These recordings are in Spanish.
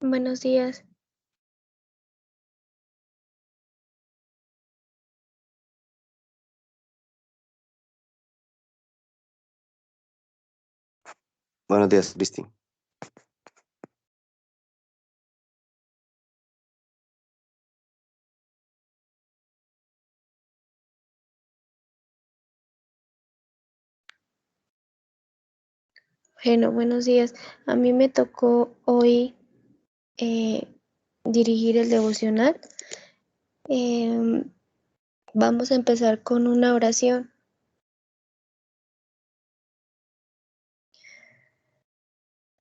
Buenos días. Buenos días, Cristi. Bueno, buenos días. A mí me tocó hoy dirigir el devocional. Vamos a empezar con una oración.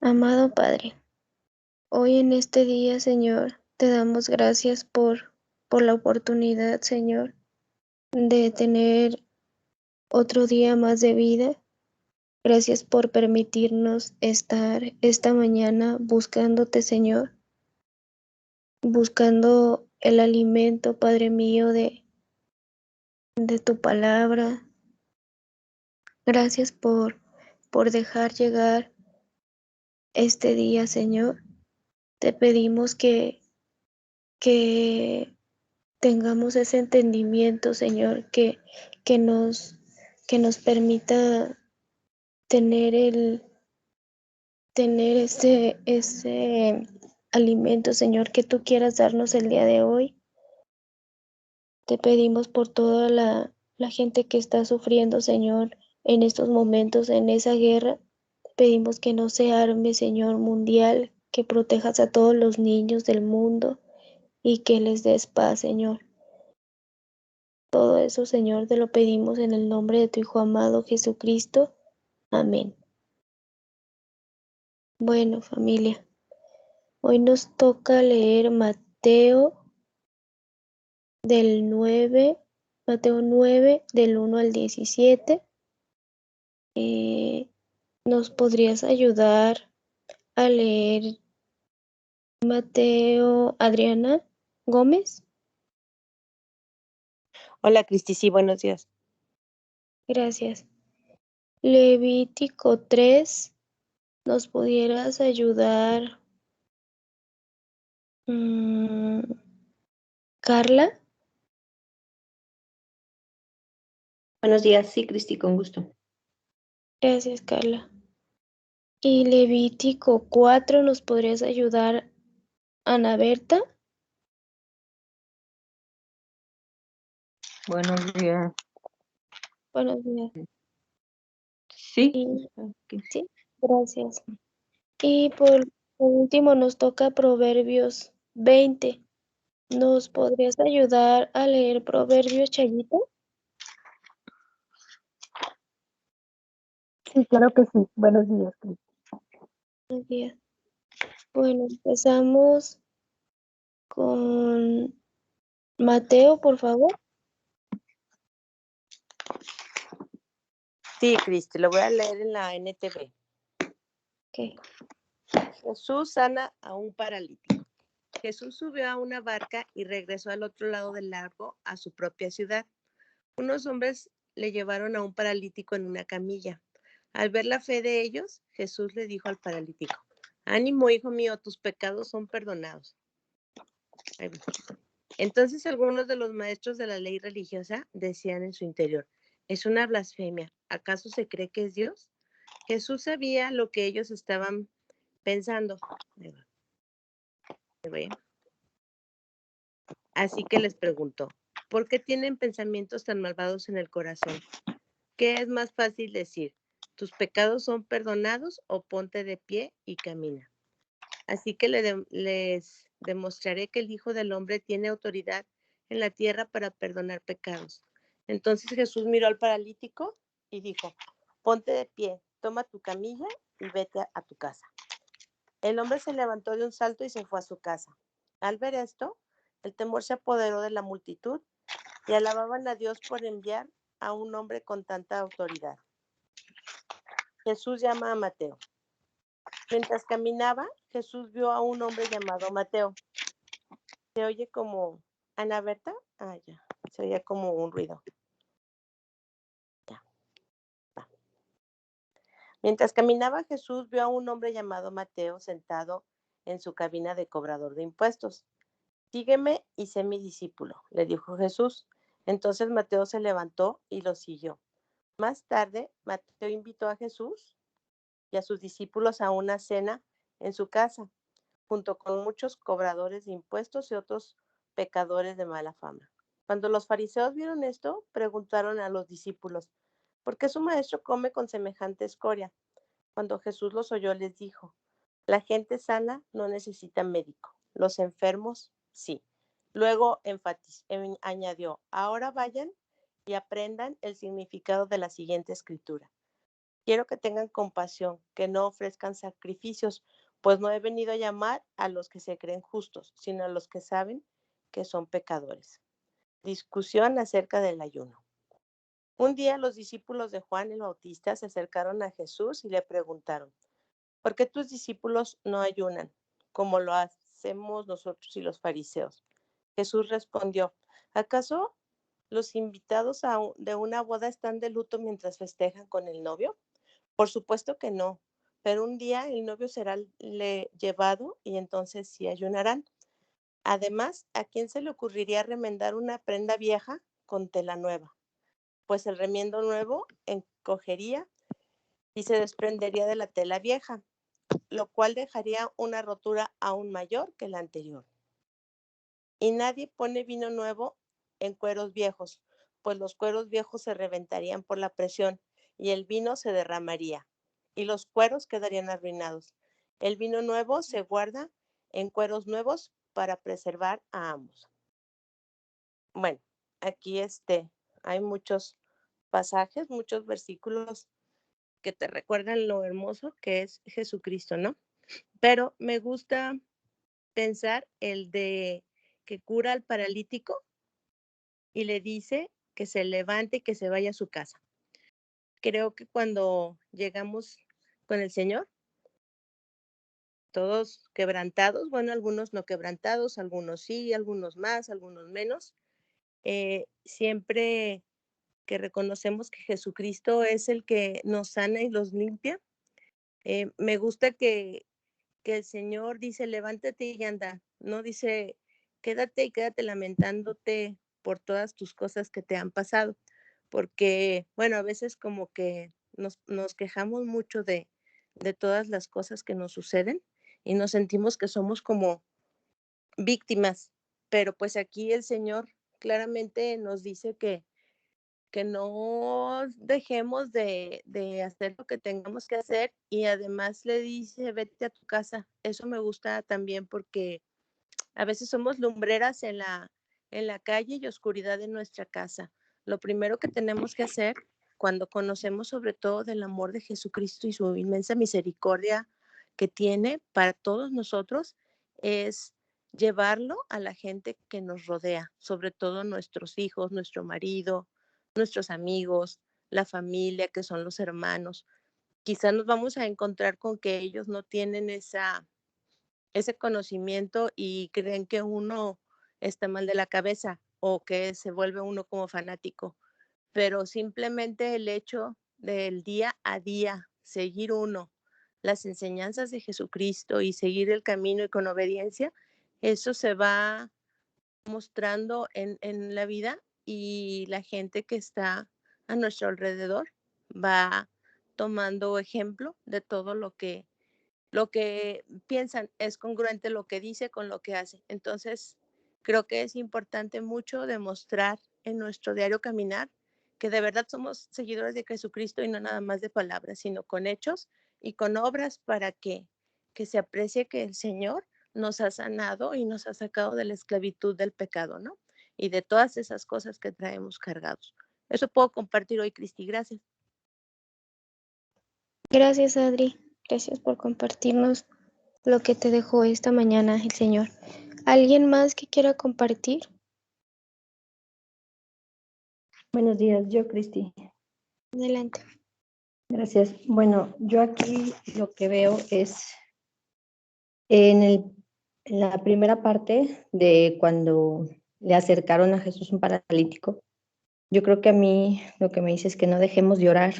Amado Padre, hoy en este día, Señor, te damos gracias por la oportunidad, Señor, de tener otro día más de vida. Gracias por permitirnos estar esta mañana buscándote, Señor, buscando el alimento, Padre mío, de tu palabra. Gracias por dejar llegar este día, Señor. Te pedimos que tengamos ese entendimiento, Señor, que nos, que nos permita tener tener ese alimento, Señor, que tú quieras darnos el día de hoy. Te pedimos por toda la gente que está sufriendo, Señor, en estos momentos, en esa guerra. Pedimos que no se arme, Señor, mundial, que protejas a todos los niños del mundo y que les des paz, Señor. Todo eso, Señor, te lo pedimos en el nombre de tu Hijo amado Jesucristo. Amén. Bueno, familia, hoy nos toca leer del 9, Mateo 9, del 1 al 17. ¿Nos podrías ayudar a leer Mateo, Adriana Gómez? Hola, Cristi, sí, buenos días. Gracias. Levítico 3, ¿nos pudieras ayudar, Carla? Buenos días, sí, Cristi, con gusto. Gracias, Carla. Y Levítico 4, ¿nos podrías ayudar, Ana Berta? Buenos días. Buenos días. Sí. Sí, gracias. Y por último nos toca Proverbios 20. ¿Nos podrías ayudar a leer Proverbios, Chayita? Sí, claro que sí. Buenos días, Cristi. Buenos días. Bueno, empezamos con Mateo, por favor. Sí, Cristi, lo voy a leer en la NTV. Okay. Jesús sana a un paralítico. Jesús subió a una barca y regresó al otro lado del lago a su propia ciudad. Unos hombres le llevaron a un paralítico en una camilla. Al ver la fe de ellos, Jesús le dijo al paralítico: ánimo, hijo mío, tus pecados son perdonados. Entonces algunos de los maestros de la ley religiosa decían en su interior: es una blasfemia, ¿acaso se cree que es Dios? Jesús sabía lo que ellos estaban pensando. Así que les preguntó: ¿por qué tienen pensamientos tan malvados en el corazón? ¿Qué es más fácil decir? ¿Tus pecados son perdonados? O ponte de pie y camina. Así que les demostraré que el Hijo del Hombre tiene autoridad en la tierra para perdonar pecados. Entonces Jesús miró al paralítico y dijo: ponte de pie, toma tu camilla y vete a tu casa. El hombre se levantó de un salto y se fue a su casa. Al ver esto, el temor se apoderó de la multitud y alababan a Dios por enviar a un hombre con tanta autoridad. Jesús llama a Mateo. Mientras caminaba, Jesús vio a un hombre llamado Mateo. ¿Se oye como Ana Berta? Ah, ya. Se oye como un ruido. Ya. Va. Mientras caminaba, Jesús vio a un hombre llamado Mateo sentado en su cabina de cobrador de impuestos. Sígueme y sé mi discípulo, le dijo Jesús. Entonces Mateo se levantó y lo siguió. Más tarde, Mateo invitó a Jesús y a sus discípulos a una cena en su casa, junto con muchos cobradores de impuestos y otros pecadores de mala fama. Cuando los fariseos vieron esto, preguntaron a los discípulos, ¿por qué su maestro come con semejante escoria? Cuando Jesús los oyó, les dijo, la gente sana no necesita médico, los enfermos sí. Luego añadió, ahora vayan y aprendan el significado de la siguiente escritura. Quiero que tengan compasión, que no ofrezcan sacrificios, pues no he venido a llamar a los que se creen justos, sino a los que saben que son pecadores. Discusión acerca del ayuno. Un día los discípulos de Juan el Bautista se acercaron a Jesús y le preguntaron, ¿por qué tus discípulos no ayunan, como lo hacemos nosotros y los fariseos? Jesús respondió, ¿acaso los invitados de una boda están de luto mientras festejan con el novio? Por supuesto que no, pero un día el novio será llevado y entonces sí ayunarán. Además, ¿a quién se le ocurriría remendar una prenda vieja con tela nueva? Pues el remiendo nuevo encogería y se desprendería de la tela vieja, lo cual dejaría una rotura aún mayor que la anterior. Y nadie pone vino nuevo en cueros viejos, pues los cueros viejos se reventarían por la presión y el vino se derramaría, y los cueros quedarían arruinados. El vino nuevo se guarda en cueros nuevos para preservar a ambos. Bueno, aquí hay muchos pasajes, muchos versículos que te recuerdan lo hermoso que es Jesucristo, ¿no? Pero me gusta pensar el de que cura al paralítico y le dice que se levante y que se vaya a su casa. Creo que cuando llegamos con el Señor, todos quebrantados, bueno, algunos no quebrantados, algunos sí, algunos más, algunos menos, siempre que reconocemos que Jesucristo es el que nos sana y los limpia, me gusta que el Señor dice, levántate y anda, no dice, quédate y quédate lamentándote por todas tus cosas que te han pasado, porque, bueno, a veces como que nos quejamos mucho de todas las cosas que nos suceden y nos sentimos que somos como víctimas, pero pues aquí el Señor claramente nos dice que no dejemos de hacer lo que tengamos que hacer y además le dice, vete a tu casa. Eso me gusta también porque a veces somos lumbreras en la calle y oscuridad en nuestra casa. Lo primero que tenemos que hacer cuando conocemos sobre todo del amor de Jesucristo y su inmensa misericordia que tiene para todos nosotros es llevarlo a la gente que nos rodea, sobre todo nuestros hijos, nuestro marido, nuestros amigos, la familia, que son los hermanos. Quizás nos vamos a encontrar con que ellos no tienen ese conocimiento y creen que uno está mal de la cabeza o que se vuelve uno como fanático, pero simplemente el hecho del día a día seguir uno las enseñanzas de Jesucristo y seguir el camino y con obediencia, eso se va mostrando en la vida y la gente que está a nuestro alrededor va tomando ejemplo de todo lo que piensan, es congruente lo que dice con lo que hace. Entonces, creo que es importante mucho demostrar en nuestro diario caminar que de verdad somos seguidores de Jesucristo y no nada más de palabras, sino con hechos y con obras para que se aprecie que el Señor nos ha sanado y nos ha sacado de la esclavitud del pecado, ¿no? Y de todas esas cosas que traemos cargados. Eso puedo compartir hoy, Cristi. Gracias. Gracias, Adri. Gracias por compartirnos lo que te dejó esta mañana el Señor. ¿Alguien más que quiera compartir? Buenos días, yo, Cristi. Adelante. Gracias. Bueno, yo aquí lo que veo es en la primera parte de cuando le acercaron a Jesús un paralítico. Yo creo que a mí lo que me dice es que no dejemos de orar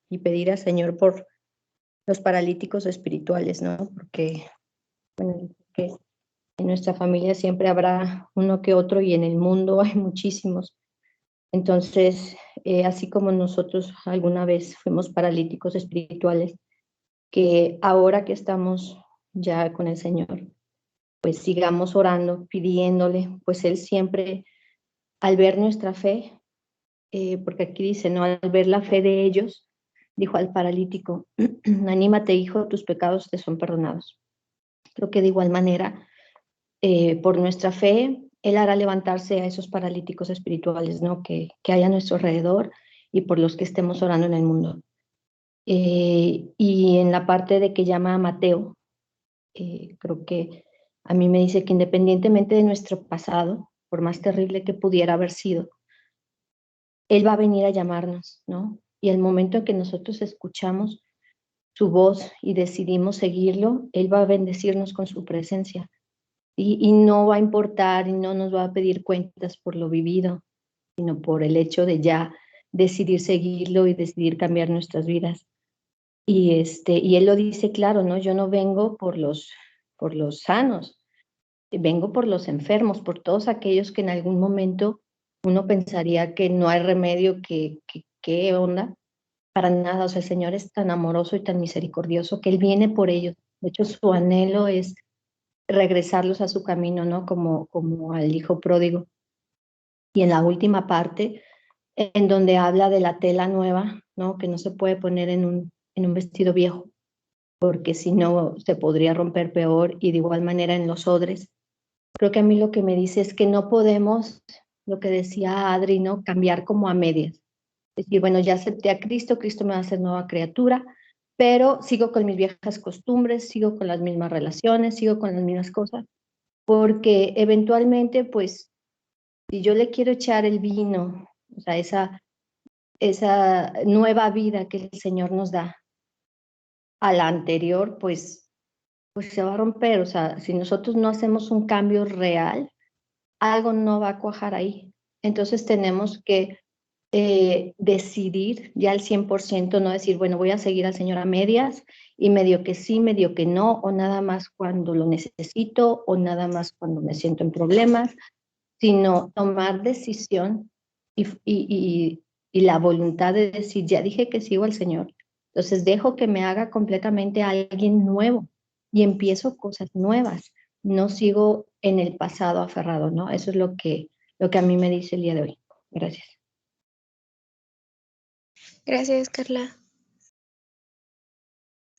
y pedir al Señor por los paralíticos espirituales, ¿no? Porque Bueno, yo creo que en nuestra familia siempre habrá uno que otro y en el mundo hay muchísimos. Entonces, así como nosotros alguna vez fuimos paralíticos espirituales, que ahora que estamos ya con el Señor, pues sigamos orando, pidiéndole, pues Él siempre, al ver nuestra fe, porque aquí dice, ¿no? Al ver la fe de ellos, dijo al paralítico, anímate, hijo, tus pecados te son perdonados. Creo que de igual manera, por nuestra fe, Él hará levantarse a esos paralíticos espirituales, ¿no? Que hay a nuestro alrededor y por los que estemos orando en el mundo. Y en la parte de que llama a Mateo, creo que a mí me dice que independientemente de nuestro pasado, por más terrible que pudiera haber sido, Él va a venir a llamarnos, ¿no? Y el momento en que nosotros escuchamos su voz y decidimos seguirlo, Él va a bendecirnos con su presencia. Y no va a importar y no nos va a pedir cuentas por lo vivido, sino por el hecho de ya decidir seguirlo y decidir cambiar nuestras vidas. Y Él lo dice claro, ¿no? Yo no vengo por los sanos, vengo por los enfermos, por todos aquellos que en algún momento uno pensaría que no hay remedio, ¿qué onda? Para nada, o sea, el Señor es tan amoroso y tan misericordioso que Él viene por ellos. De hecho, su anhelo es regresarlos a su camino, ¿no? Como al hijo pródigo. Y en la última parte, en donde habla de la tela nueva, ¿no? Que no se puede poner en un vestido viejo, porque si no se podría romper peor, y de igual manera en los odres. Creo que a mí lo que me dice es que no podemos, lo que decía Adri, ¿no? Cambiar como a medias. Es decir, bueno, ya acepté a Cristo, Cristo me va a hacer nueva criatura, pero sigo con mis viejas costumbres, sigo con las mismas relaciones, sigo con las mismas cosas, porque eventualmente, pues, si yo le quiero echar el vino, o sea, esa nueva vida que el Señor nos da a la anterior, pues se va a romper. O sea, si nosotros no hacemos un cambio real, algo no va a cuajar ahí. Entonces tenemos que decidir ya al 100%, no decir, bueno, voy a seguir al Señor a medias y medio que sí, medio que no, o nada más cuando lo necesito, o nada más cuando me siento en problemas, sino tomar decisión y la voluntad de decir, ya dije que sigo al Señor, entonces dejo que me haga completamente alguien nuevo y empiezo cosas nuevas, no sigo en el pasado aferrado, ¿no? Eso es lo que a mí me dice el día de hoy. Gracias. Gracias, Carla.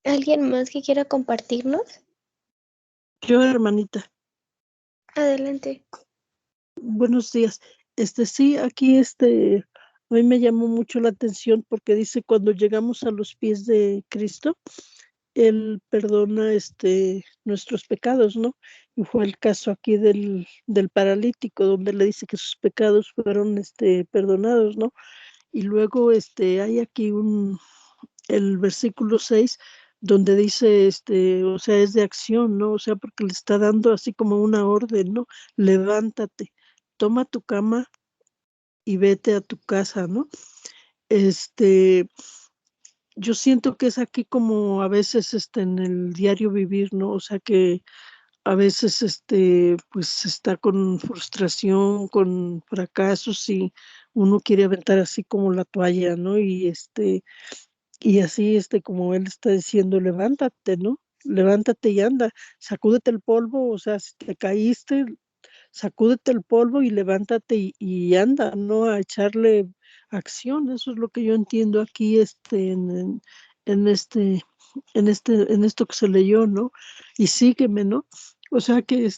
¿Alguien más que quiera compartirnos? Yo, hermanita, Adelante. buenos días. Sí, aquí a mí me llamó mucho la atención porque dice cuando llegamos a los pies de Cristo, Él perdona nuestros pecados, ¿no? Y fue el caso aquí del paralítico, donde le dice que sus pecados fueron perdonados, ¿no? Y luego hay aquí el versículo 6 donde dice, o sea, es de acción, ¿no? O sea, porque le está dando así como una orden, ¿no? Levántate, toma tu cama y vete a tu casa, ¿no? Yo siento que es aquí como a veces, en el diario vivir, ¿no? O sea, que a veces, pues está con frustración, con fracasos y uno quiere aventar así como la toalla, ¿no? Y así, como él está diciendo, levántate, ¿no? Levántate y anda, sacúdete el polvo, o sea, si te caíste, sacúdete el polvo y levántate y anda, ¿no? A echarle acción. Eso es lo que yo entiendo aquí, en este, en esto que se leyó, ¿no? Y sígueme, ¿no? O sea que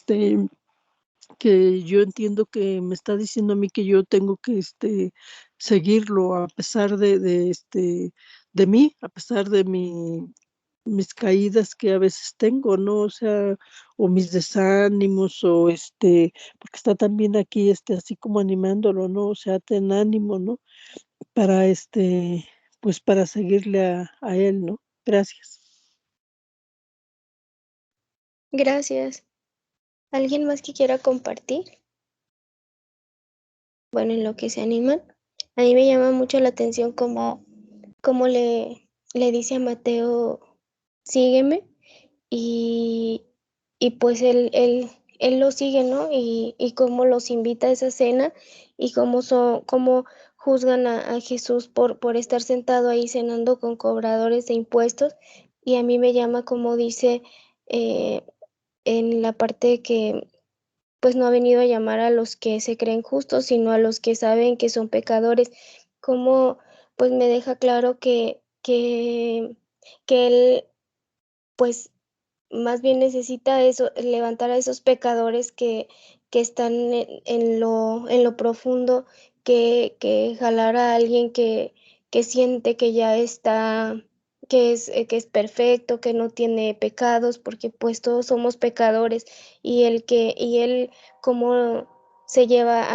yo entiendo que me está diciendo a mí que yo tengo que seguirlo a pesar de mí, a pesar de mis caídas que a veces tengo, ¿no? O sea, o mis desánimos, o porque está también aquí así como animándolo, ¿no? O sea, ten ánimo, ¿no? Para pues para seguirle a él, ¿no? Gracias. Gracias. ¿Alguien más que quiera compartir? Bueno, en lo que se animan. A mí me llama mucho la atención como le dice a Mateo, sígueme, y pues él lo sigue, ¿no? Y cómo los invita a esa cena y cómo juzgan a Jesús por estar sentado ahí cenando con cobradores de impuestos. Y a mí me llama como dice en la parte que pues no ha venido a llamar a los que se creen justos, sino a los que saben que son pecadores. Como pues me deja claro que él pues más bien necesita eso, levantar a esos pecadores que están en lo profundo, que jalar a alguien que siente que ya está, que es perfecto, que no tiene pecados, porque pues todos somos pecadores, y él cómo se lleva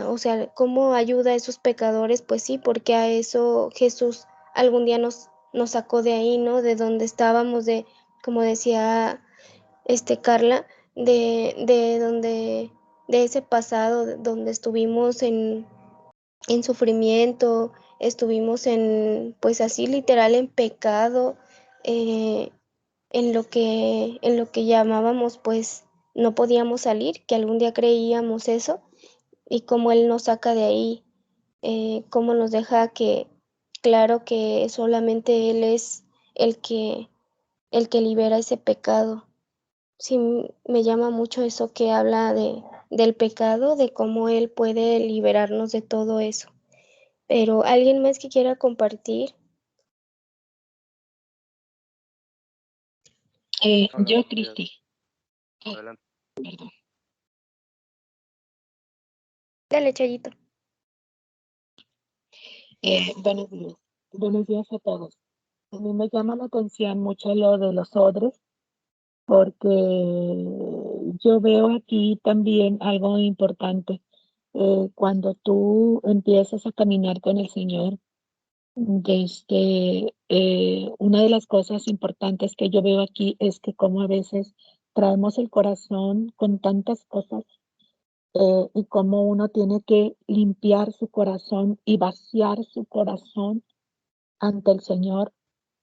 o sea, cómo ayuda a esos pecadores, pues sí, porque a eso Jesús algún día nos sacó de ahí, ¿no? De donde estábamos, como decía Carla, de ese pasado donde estuvimos en sufrimiento, estuvimos pues así literal en pecado, eh, en lo que llamábamos, pues no podíamos salir, que algún día creíamos eso, y cómo Él nos saca de ahí, cómo nos deja claro que solamente Él es el que libera ese pecado. Sí, me llama mucho eso que habla del pecado, de cómo Él puede liberarnos de todo eso. Pero ¿alguien más que quiera compartir? Yo, Buenos días. Cristi, Adelante. perdón. Dale, Chayito. Buenos días. Buenos días a todos. A mí me llama la atención mucho lo de los odres, porque yo veo aquí también algo importante. Cuando tú empiezas a caminar con el Señor, una de las cosas importantes que yo veo aquí es que como a veces traemos el corazón con tantas cosas y cómo uno tiene que limpiar su corazón y vaciar su corazón ante el Señor,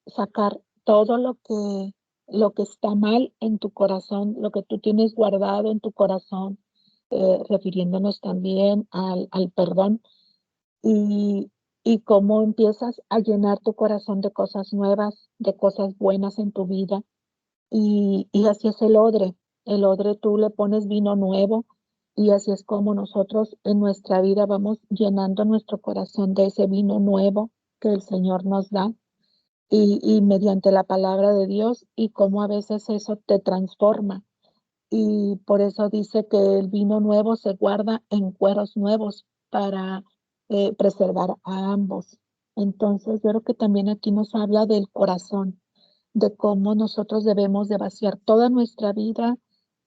sacar todo lo que está mal en tu corazón, lo que tú tienes guardado en tu corazón, refiriéndonos también al perdón y, y cómo empiezas a llenar tu corazón de cosas nuevas, de cosas buenas en tu vida. Y así es el odre. El odre tú le pones vino nuevo y así es como nosotros en nuestra vida vamos llenando nuestro corazón de ese vino nuevo que el Señor nos da y mediante la palabra de Dios y cómo a veces eso te transforma. Y por eso dice que el vino nuevo se guarda en cueros nuevos para preservar a ambos. Entonces yo creo que también aquí nos habla del corazón, de cómo nosotros debemos de vaciar toda nuestra vida,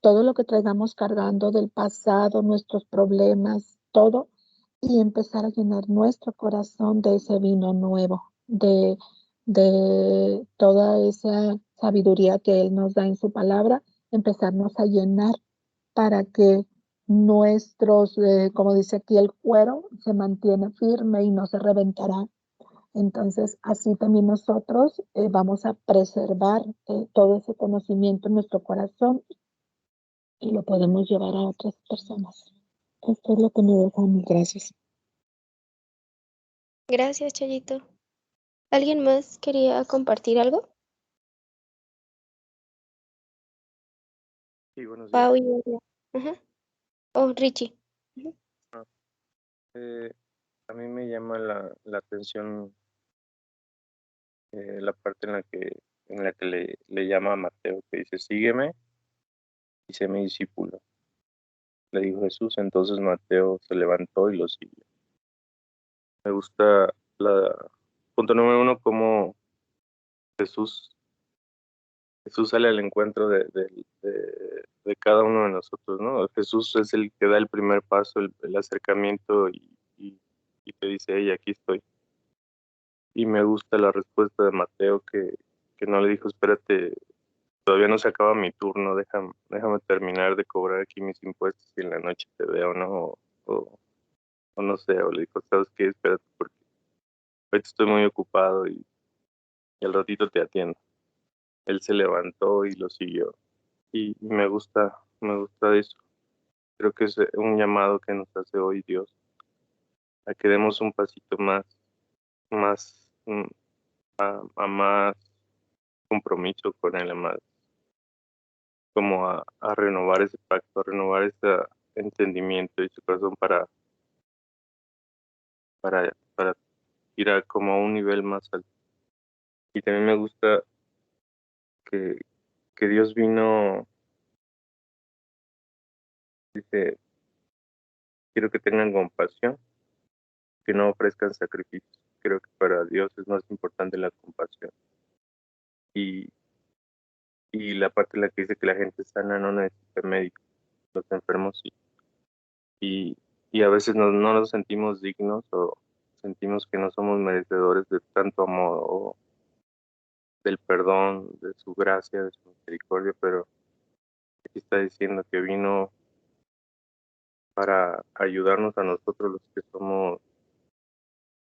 todo lo que traigamos cargando del pasado, nuestros problemas, todo, y empezar a llenar nuestro corazón de ese vino nuevo, de toda esa sabiduría que Él nos da en su palabra, empezarnos a llenar para que nuestros, como dice aquí, el cuero se mantiene firme y no se reventará. Entonces, así también nosotros vamos a preservar todo ese conocimiento en nuestro corazón y lo podemos llevar a otras personas. Esto es lo que me deja a mí. Gracias. Gracias, Chayito. ¿Alguien más quería compartir algo? Sí, buenos días. Pau y Elia. Ajá. Oh, Richie. Ujú. A mí me llama la atención la parte en la que le llama a Mateo, que dice, sígueme y sé mi discípulo. Le dijo Jesús, entonces Mateo se levantó y lo siguió. Me gusta punto número 1, cómo Jesús sale al encuentro de cada uno de nosotros, ¿no? Jesús es el que da el primer paso, el acercamiento y te dice, hey, aquí estoy. Y me gusta la respuesta de Mateo que no le dijo, espérate, todavía no se acaba mi turno, déjame terminar de cobrar aquí mis impuestos y en la noche te veo, ¿no? O no sé, o le dijo, ¿sabes qué? Espérate, porque ahorita estoy muy ocupado y al ratito te atiendo. Él se levantó y lo siguió. y me gusta eso. Creo que es un llamado que nos hace hoy Dios, a que demos un pasito más, a más compromiso con Él, a más como a renovar ese pacto, a renovar ese entendimiento y su corazón para ir a como a un nivel más alto. Y también me gusta que, que Dios vino, dice, quiero que tengan compasión, que no ofrezcan sacrificios. Creo que para Dios es más importante la compasión. Y, y la parte en la que dice que la gente sana no necesita médico, los enfermos sí. Y a veces no nos sentimos dignos o sentimos que no somos merecedores de tanto amor o del perdón, de su gracia, de su misericordia, pero aquí está diciendo que vino para ayudarnos a nosotros los que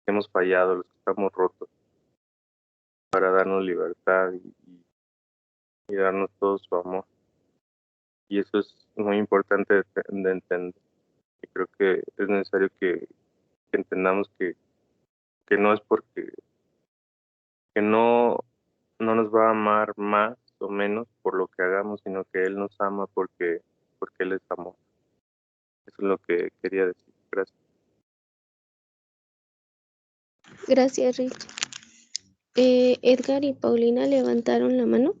hemos fallado, los que estamos rotos, para darnos libertad y darnos todo su amor. Y eso es muy importante de entender. Y creo que es necesario que entendamos que no es porque que no nos va a amar más o menos por lo que hagamos, sino que Él nos ama porque Él es amor. Eso es lo que quería decir. Gracias. Gracias, Rich. Edgar y Paulina levantaron la mano.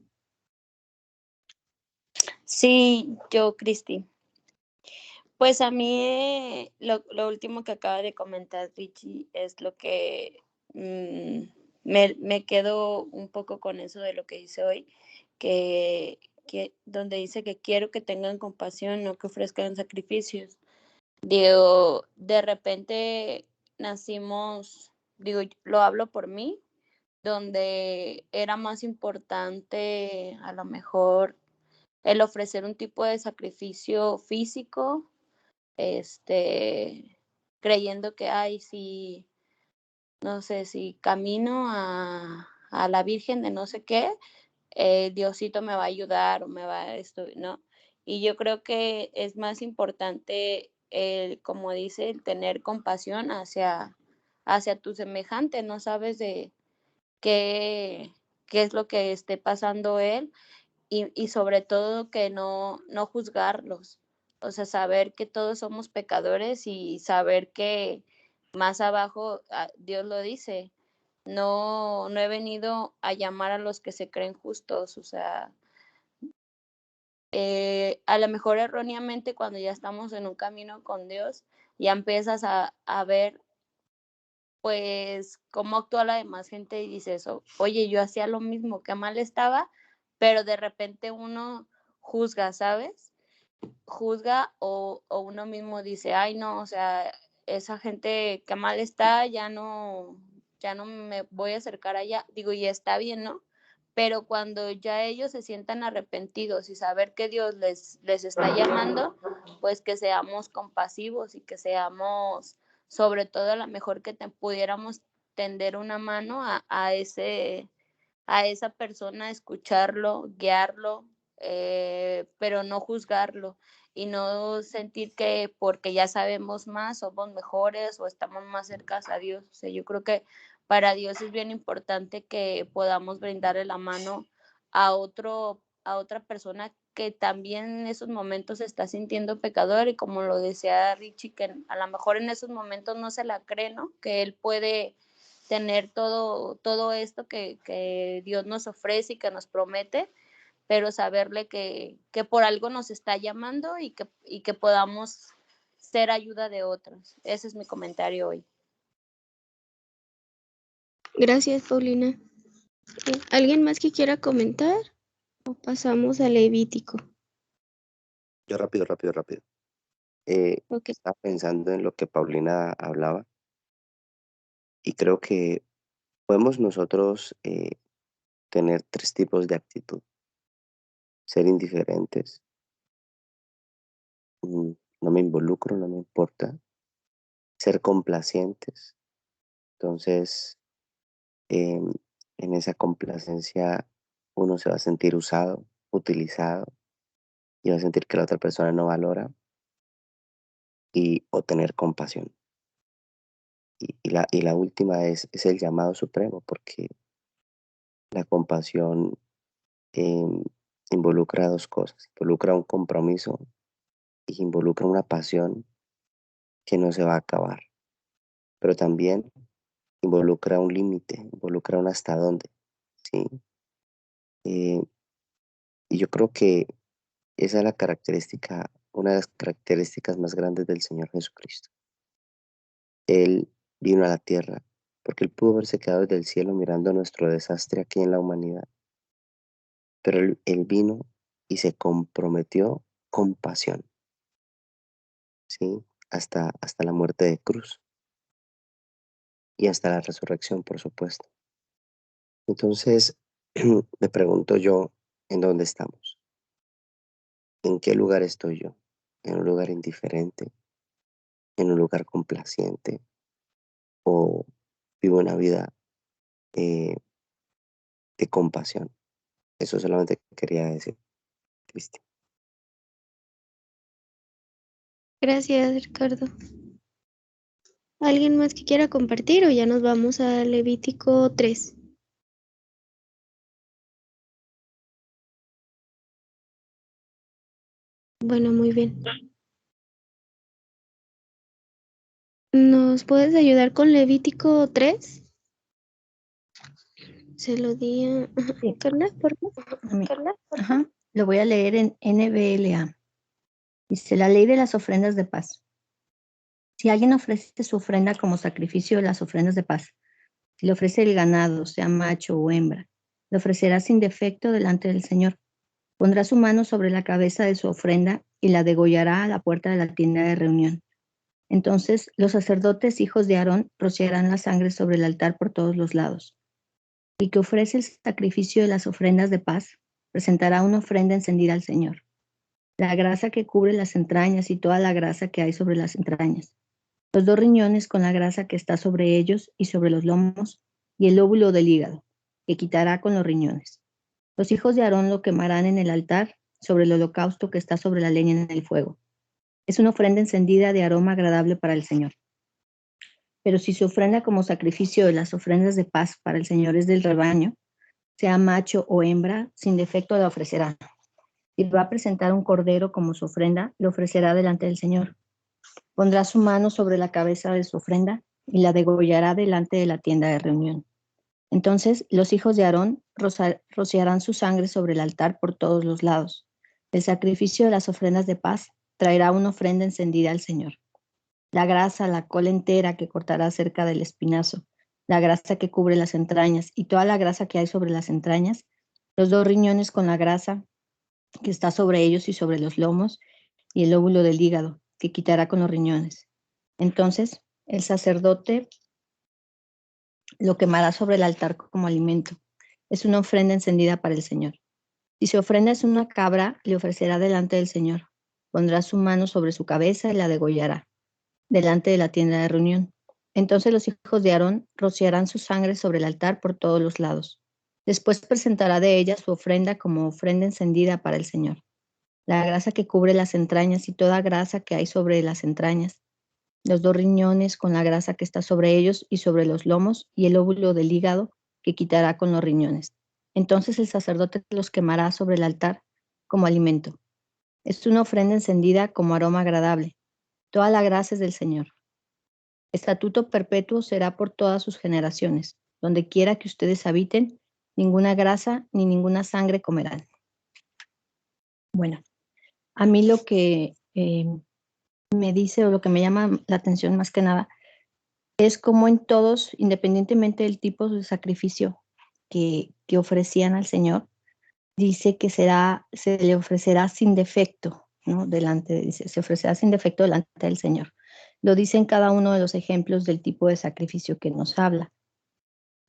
Sí, yo, Cristi. Pues a mí lo último que acaba de comentar Richie es lo que me quedo un poco con eso de lo que dice hoy, que donde dice que quiero que tengan compasión, no que ofrezcan sacrificios. Digo, de repente nacimos, digo, lo hablo por mí, donde era más importante a lo mejor el ofrecer un tipo de sacrificio físico, creyendo que, ay, si, no sé, si camino a la Virgen de no sé qué, Diosito me va a ayudar o me va a esto, ¿no? Y yo creo que es más importante, como dice, el tener compasión hacia tu semejante, no sabes de qué, qué es lo que esté pasando él y sobre todo que no juzgarlos, o sea, saber que todos somos pecadores y saber que más abajo Dios lo dice, no he venido a llamar a los que se creen justos, o sea, a lo mejor erróneamente cuando ya estamos en un camino con Dios, ya empiezas a ver pues cómo actúa la demás gente y dices, oye, yo hacía lo mismo, qué mal estaba, pero de repente uno juzga, ¿sabes? Juzga o uno mismo dice, ay, no, o sea, esa gente qué mal está, ya no me voy a acercar allá, digo, y está bien, ¿no? Pero cuando ya ellos se sientan arrepentidos y saber que Dios les está llamando, pues que seamos compasivos y que seamos, sobre todo, a lo mejor que pudiéramos tender una mano a esa persona, escucharlo, guiarlo, pero no juzgarlo y no sentir que porque ya sabemos más somos mejores o estamos más cercanos a Dios. O sea, yo creo que para Dios es bien importante que podamos brindarle la mano a otra persona que también en esos momentos se está sintiendo pecador y como lo decía Richie, que a lo mejor en esos momentos no se la cree, ¿no? Que él puede tener todo esto que Dios nos ofrece y que nos promete, pero saberle que por algo nos está llamando y que podamos ser ayuda de otros. Ese es mi comentario hoy. Gracias, Paulina. ¿Alguien más que quiera comentar? ¿O pasamos a Levítico? Yo rápido. Okay. Estaba pensando en lo que Paulina hablaba y creo que podemos nosotros tener 3 tipos de actitud. Ser indiferentes, no me involucro, no me importa. Ser complacientes. Entonces, em, en esa complacencia uno se va a sentir usado, utilizado y va a sentir que la otra persona no valora o tener compasión. Y la última es el llamado supremo, porque la compasión em, involucra dos cosas, involucra un compromiso y involucra una pasión que no se va a acabar, pero también involucra un límite, involucra un hasta dónde, ¿sí? Eh, y yo creo que esa es una de las características más grandes del Señor Jesucristo. Él vino a la tierra porque Él pudo haberse quedado desde el cielo mirando nuestro desastre aquí en la humanidad, pero Él vino y se comprometió con pasión, ¿sí? Hasta la muerte de cruz y hasta la resurrección, por supuesto. Entonces, me pregunto yo, ¿en dónde estamos? ¿En qué lugar estoy yo? ¿En un lugar indiferente? ¿En un lugar complaciente? ¿O vivo una vida eh, de compasión? Eso solamente quería decir, Cristian. Gracias, Ricardo. ¿Alguien más que quiera compartir o ya nos vamos a Levítico 3? Bueno, muy bien. ¿Nos puedes ayudar con Levítico 3? Se lo di a Sí. Carla, por favor. A mí. Ajá. Lo voy a leer en NBLA. Dice: la ley de las ofrendas de paz. Si alguien ofrece su ofrenda como sacrificio de las ofrendas de paz, si le ofrece el ganado, sea macho o hembra, lo ofrecerá sin defecto delante del Señor. Pondrá su mano sobre la cabeza de su ofrenda y la degollará a la puerta de la tienda de reunión. Entonces los sacerdotes, hijos de Aarón, rociarán la sangre sobre el altar por todos los lados. El que ofrece el sacrificio de las ofrendas de paz presentará una ofrenda encendida al Señor. La grasa que cubre las entrañas y toda la grasa que hay sobre las entrañas, los 2 riñones con la grasa que está sobre ellos y sobre los lomos, y el lóbulo del hígado, que quitará con los riñones. Los hijos de Aarón lo quemarán en el altar sobre el holocausto que está sobre la leña en el fuego. Es una ofrenda encendida de aroma agradable para el Señor. Pero si se ofrenda como sacrificio de las ofrendas de paz para el Señor es del rebaño, sea macho o hembra, sin defecto la ofrecerá. Si va a presentar un cordero como su ofrenda, lo ofrecerá delante del Señor. Pondrá su mano sobre la cabeza de su ofrenda y la degollará delante de la tienda de reunión. Entonces los hijos de Aarón rociarán su sangre sobre el altar por todos los lados. El sacrificio de las ofrendas de paz traerá una ofrenda encendida al Señor. La grasa, la cola entera que cortará cerca del espinazo, la grasa que cubre las entrañas y toda la grasa que hay sobre las entrañas, los 2 riñones con la grasa que está sobre ellos y sobre los lomos, y el lóbulo del hígado, que quitará con los riñones. Entonces el sacerdote lo quemará sobre el altar como alimento. Es una ofrenda encendida para el Señor. Si su ofrenda es una cabra, le ofrecerá delante del Señor. Pondrá su mano sobre su cabeza y la degollará delante de la tienda de reunión. Entonces los hijos de Aarón rociarán su sangre sobre el altar por todos los lados. Después presentará de ella su ofrenda como ofrenda encendida para el Señor. La grasa que cubre las entrañas y toda grasa que hay sobre las entrañas, los 2 riñones con la grasa que está sobre ellos y sobre los lomos, y el óvulo del hígado que quitará con los riñones. Entonces el sacerdote los quemará sobre el altar como alimento. Es una ofrenda encendida como aroma agradable. Toda la grasa es del Señor. Estatuto perpetuo será por todas sus generaciones. Donde quiera que ustedes habiten, ninguna grasa ni ninguna sangre comerán. Bueno, a mí lo que me dice, o lo que me llama la atención más que nada, es como en todos, independientemente del tipo de sacrificio que ofrecían al Señor, dice que se le ofrecerá sin defecto, ¿no? Se ofrecerá sin defecto delante del Señor. Lo dice en cada uno de los ejemplos del tipo de sacrificio que nos habla.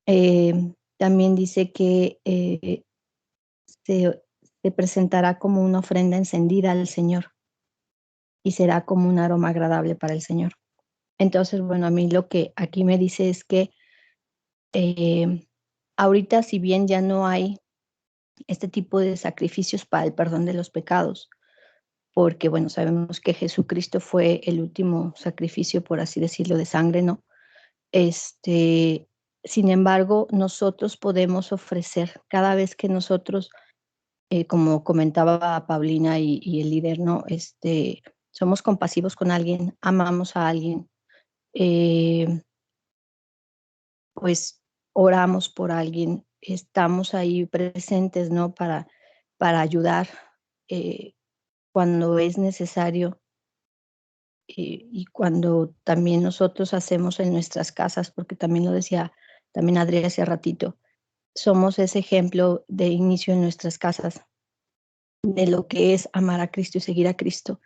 También dice que se presentará como una ofrenda encendida al Señor y será como un aroma agradable para el Señor. Entonces, bueno, a mí lo que aquí me dice es que ahorita, si bien ya no hay este tipo de sacrificios para el perdón de los pecados, porque, bueno, sabemos que Jesucristo fue el último sacrificio, por así decirlo, de sangre, ¿no? Sin embargo, nosotros podemos ofrecer cada vez que nosotros, como comentaba Paulina y el líder, ¿no? Somos compasivos con alguien, amamos a alguien, pues oramos por alguien, estamos ahí presentes, ¿no? Para ayudar cuando es necesario y cuando también nosotros hacemos en nuestras casas, porque también lo decía también Adri hace ratito, somos ese ejemplo de inicio en nuestras casas de lo que es amar a Cristo y seguir a Cristo.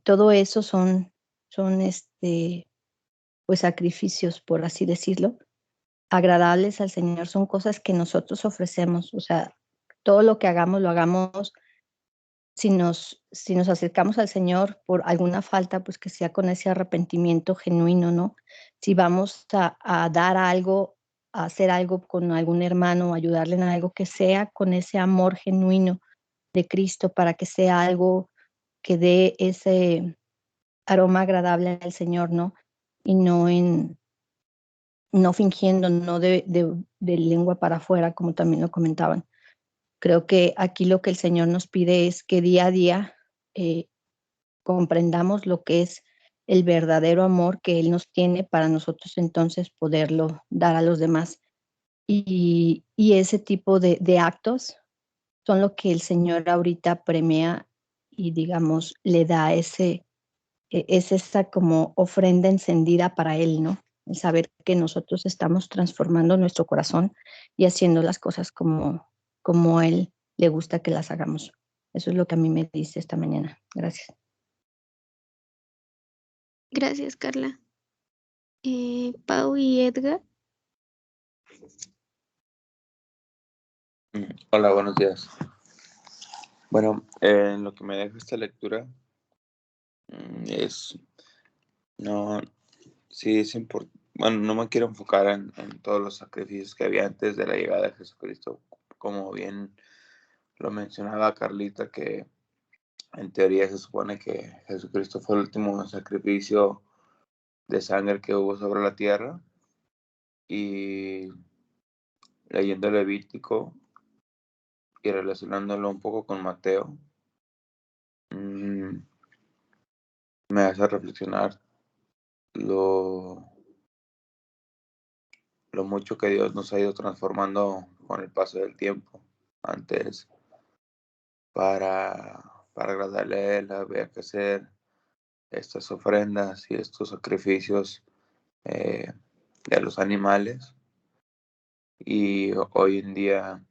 Todo eso son pues sacrificios, por así decirlo, agradables al Señor, son cosas que nosotros ofrecemos, o sea, todo lo que hagamos, lo hagamos si nos acercamos al Señor por alguna falta, pues que sea con ese arrepentimiento genuino, ¿no? Si vamos a dar algo, a hacer algo con algún hermano, o ayudarle en algo, que sea con ese amor genuino de Cristo, para que sea algo que dé ese aroma agradable al Señor, ¿no? Y no fingiendo, no de lengua para afuera, como también lo comentaban. Creo que aquí lo que el Señor nos pide es que día a día comprendamos lo que es el verdadero amor que Él nos tiene, para nosotros entonces poderlo dar a los demás. Y ese tipo de actos son lo que el Señor ahorita premia y, digamos, le da es esa como ofrenda encendida para Él, ¿no? El saber que nosotros estamos transformando nuestro corazón y haciendo las cosas como a Él le gusta que las hagamos. Eso es lo que a mí me dice esta mañana. Gracias. Gracias, Carla. Pau y Edgar. Hola, buenos días. Bueno, en lo que me deja esta lectura sí es importante. Bueno, no me quiero enfocar en todos los sacrificios que había antes de la llegada de Jesucristo, como bien lo mencionaba Carlita, que en teoría se supone que Jesucristo fue el último sacrificio de sangre que hubo sobre la tierra. Y leyendo Levítico y relacionándolo un poco con Mateo, me hace reflexionar lo mucho que Dios nos ha ido transformando con el paso del tiempo. Antes, para agradarle a Él, había que hacer estas ofrendas y estos sacrificios de los animales. Y hoy en día,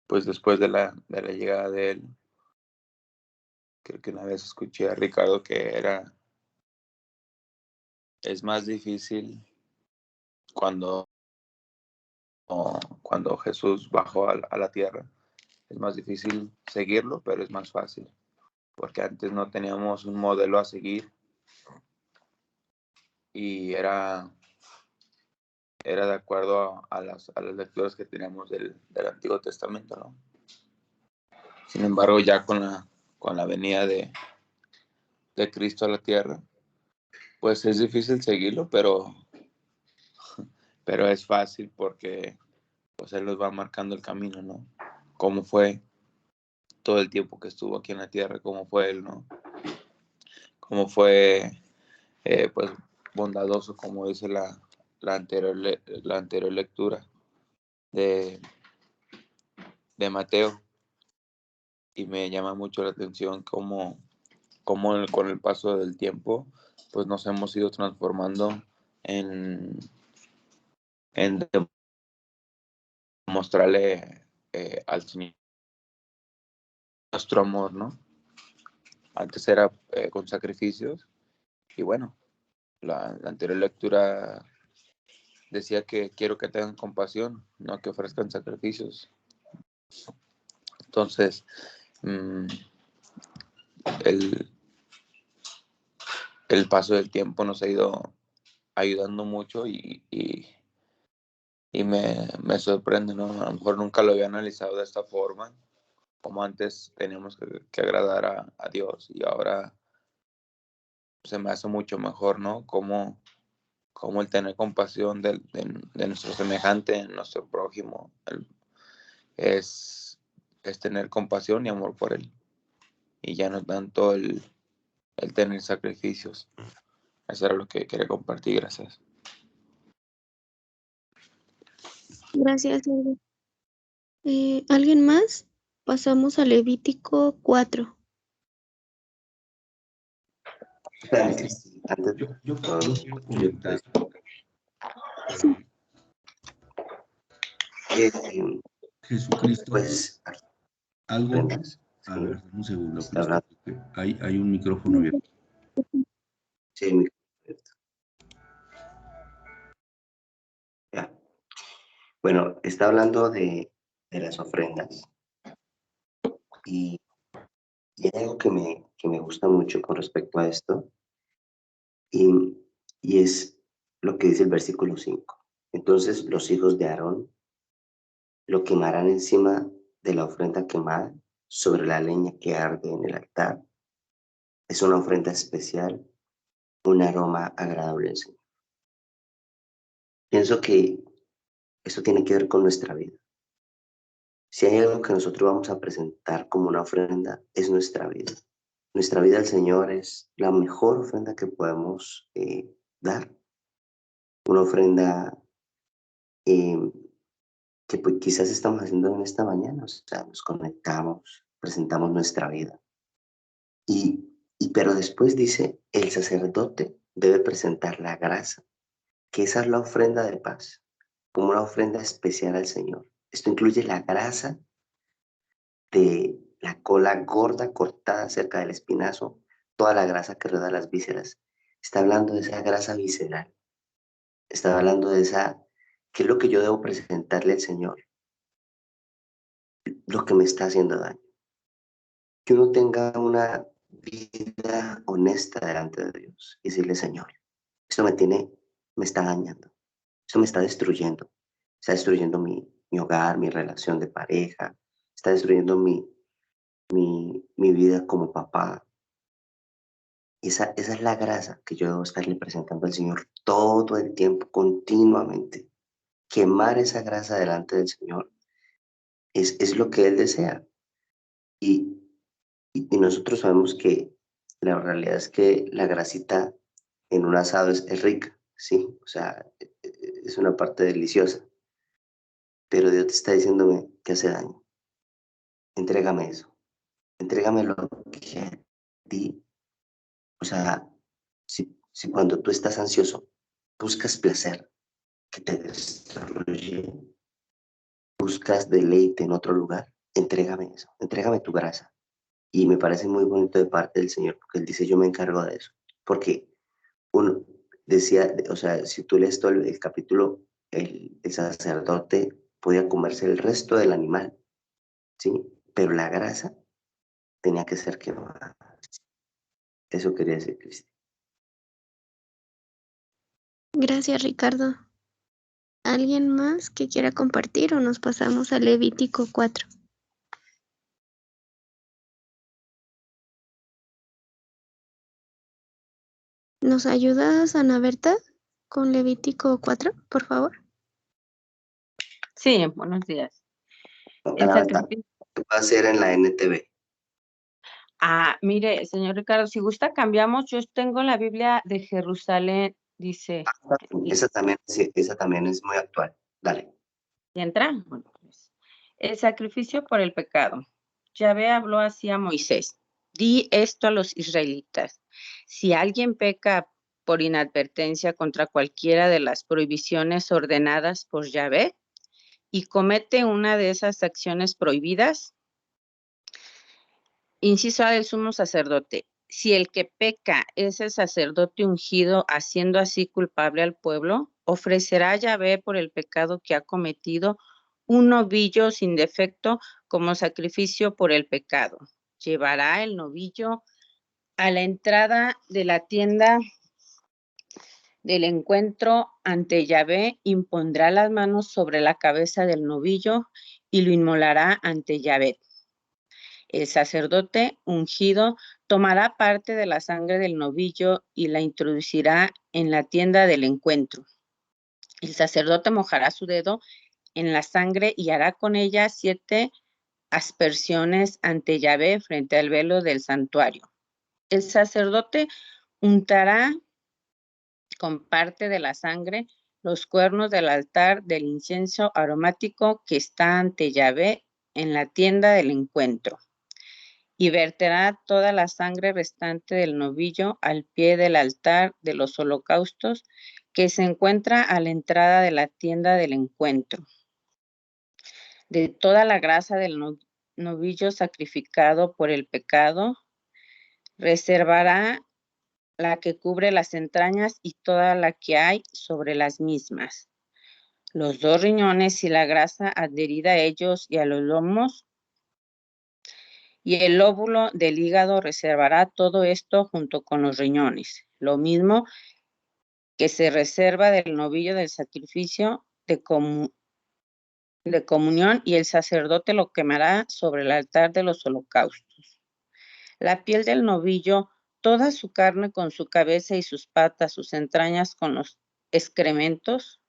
pues después de la llegada de Él, creo que una vez escuché a Ricardo que es más difícil cuando Jesús bajó a la tierra. Es más difícil seguirlo, pero es más fácil, porque antes no teníamos un modelo a seguir y era de acuerdo a las lecturas que teníamos del Antiguo Testamento, ¿no? Sin embargo, ya con la venida de Cristo a la tierra, pues es difícil seguirlo, pero es fácil, porque pues Él nos va marcando el camino, ¿no? Cómo fue todo el tiempo que estuvo aquí en la tierra, cómo fue Él, ¿no? Cómo fue, pues, bondadoso, como dice la anterior lectura de Mateo. Y me llama mucho la atención cómo con el paso del tiempo, pues nos hemos ido transformando en mostrarle al Señor nuestro amor, ¿no? Antes era con sacrificios, y bueno, la anterior lectura decía que quiero que tengan compasión, no que ofrezcan sacrificios. Entonces, el paso del tiempo nos ha ido ayudando mucho y me sorprende, ¿no? A lo mejor nunca lo había analizado de esta forma, como antes teníamos que agradar a Dios, y ahora se me hace mucho mejor, ¿no? Como el tener compasión de nuestro semejante, nuestro prójimo, es tener compasión y amor por él, y ya no tanto el tener sacrificios. Eso era lo que quería compartir. Gracias. Gracias, Edgar. ¿Alguien más? Pasamos a Levítico 4. Espérame, Cristi, antes Yo quiero comentar Jesucristo, pues algo. aprendas. A ver, un segundo, Está hablando. Cristo. Hay un micrófono abierto. Sí, el micrófono abierto. Ya. Bueno, está hablando de las ofrendas. Y hay algo que me gusta mucho con respecto a esto, y es lo que dice el versículo 5. Entonces los hijos de Aarón lo quemarán encima de la ofrenda quemada sobre la leña que arde en el altar. Es una ofrenda especial, un aroma agradable al Señor. Pienso que esto tiene que ver con nuestra vida. Si hay algo que nosotros vamos a presentar como una ofrenda, es nuestra vida. Nuestra vida al Señor es la mejor ofrenda que podemos dar. Una ofrenda que pues, quizás estamos haciendo en esta mañana. O sea, nos conectamos, presentamos nuestra vida. Pero después dice, el sacerdote debe presentar la grasa, que esa es la ofrenda de paz, como una ofrenda especial al Señor. Esto incluye la grasa de la cola gorda cortada cerca del espinazo, toda la grasa que rodea las vísceras. Está hablando de esa grasa visceral. Está hablando de esa, ¿qué es lo que yo debo presentarle al Señor? Lo que me está haciendo daño. Que uno tenga una vida honesta delante de Dios y decirle, Señor, esto me está dañando, esto me está destruyendo mi hogar, mi relación de pareja, está destruyendo mi vida como papá. Y esa es la grasa que yo debo estarle presentando al Señor todo el tiempo, continuamente. Quemar esa grasa delante del Señor es lo que Él desea. Y nosotros sabemos que la realidad es que la grasita en un asado es rica, ¿sí? O sea, es una parte deliciosa. Pero Dios te está diciéndome que hace daño. Entrégame eso. Entrégame lo que a ti. O sea, si cuando tú estás ansioso buscas placer que te destruye, buscas deleite en otro lugar, entrégame eso. Entrégame tu grasa. Y me parece muy bonito de parte del Señor, porque Él dice, yo me encargo de eso. Porque uno decía, o sea, si tú lees todo el capítulo, el sacerdote podía comerse el resto del animal, ¿sí? Pero la grasa tenía que ser quemada. Eso quería decir, Cristi. Gracias, Ricardo. ¿Alguien más que quiera compartir o nos pasamos a Levítico 4? ¿Nos ayudas, Ana Berta, con Levítico 4, por favor? Sí, buenos días. El ¿Qué sacrificio. va a hacer en la NTV? Mire, señor Ricardo, si gusta cambiamos. Yo tengo la Biblia de Jerusalén, dice. Esa también es muy actual. Dale. ¿Y entra? Bueno, pues, el sacrificio por el pecado. Yahvé habló así a Moisés. Di esto a los israelitas. Si alguien peca por inadvertencia contra cualquiera de las prohibiciones ordenadas por Yahvé y comete una de esas acciones prohibidas, inciso A del sumo sacerdote. Si el que peca es el sacerdote ungido, haciendo así culpable al pueblo, ofrecerá a Yahvé por el pecado que ha cometido un novillo sin defecto como sacrificio por el pecado. Llevará el novillo a la entrada de la tienda del encuentro ante Yahvé, impondrá las manos sobre la cabeza del novillo y lo inmolará ante Yahvé. El sacerdote ungido tomará parte de la sangre del novillo y la introducirá en la tienda del encuentro. El sacerdote mojará su dedo en la sangre y hará con ella 7 aspersiones ante Yahvé frente al velo del santuario. El sacerdote untará con parte de la sangre los cuernos del altar del incienso aromático que está ante Yahvé en la tienda del encuentro, y verterá toda la sangre restante del novillo al pie del altar de los holocaustos que se encuentra a la entrada de la tienda del encuentro. De toda la grasa del novillo sacrificado por el pecado, reservará la que cubre las entrañas y toda la que hay sobre las mismas, los 2 riñones y la grasa adherida a ellos y a los lomos, y el lóbulo del hígado reservará todo esto junto con los riñones, lo mismo que se reserva del novillo del sacrificio de comunión, y el sacerdote lo quemará sobre el altar de los holocaustos. La piel del novillo, toda su carne con su cabeza y sus patas, sus entrañas con los excrementos,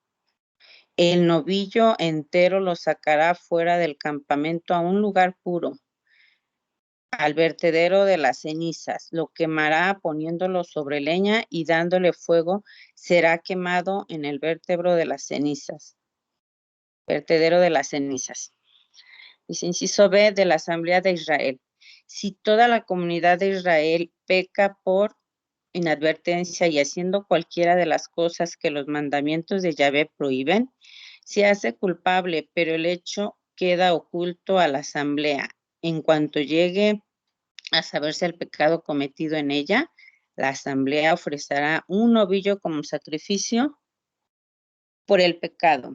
el novillo entero lo sacará fuera del campamento a un lugar puro, al vertedero de las cenizas. Lo quemará poniéndolo sobre leña y dándole fuego, será quemado en el vertedero de las cenizas. Vertedero de las cenizas. Dice inciso B de la Asamblea de Israel. Si toda la comunidad de Israel peca por inadvertencia y haciendo cualquiera de las cosas que los mandamientos de Yahvé prohíben, se hace culpable, pero el hecho queda oculto a la asamblea. En cuanto llegue a saberse el pecado cometido en ella, la asamblea ofrecerá un novillo como sacrificio por el pecado.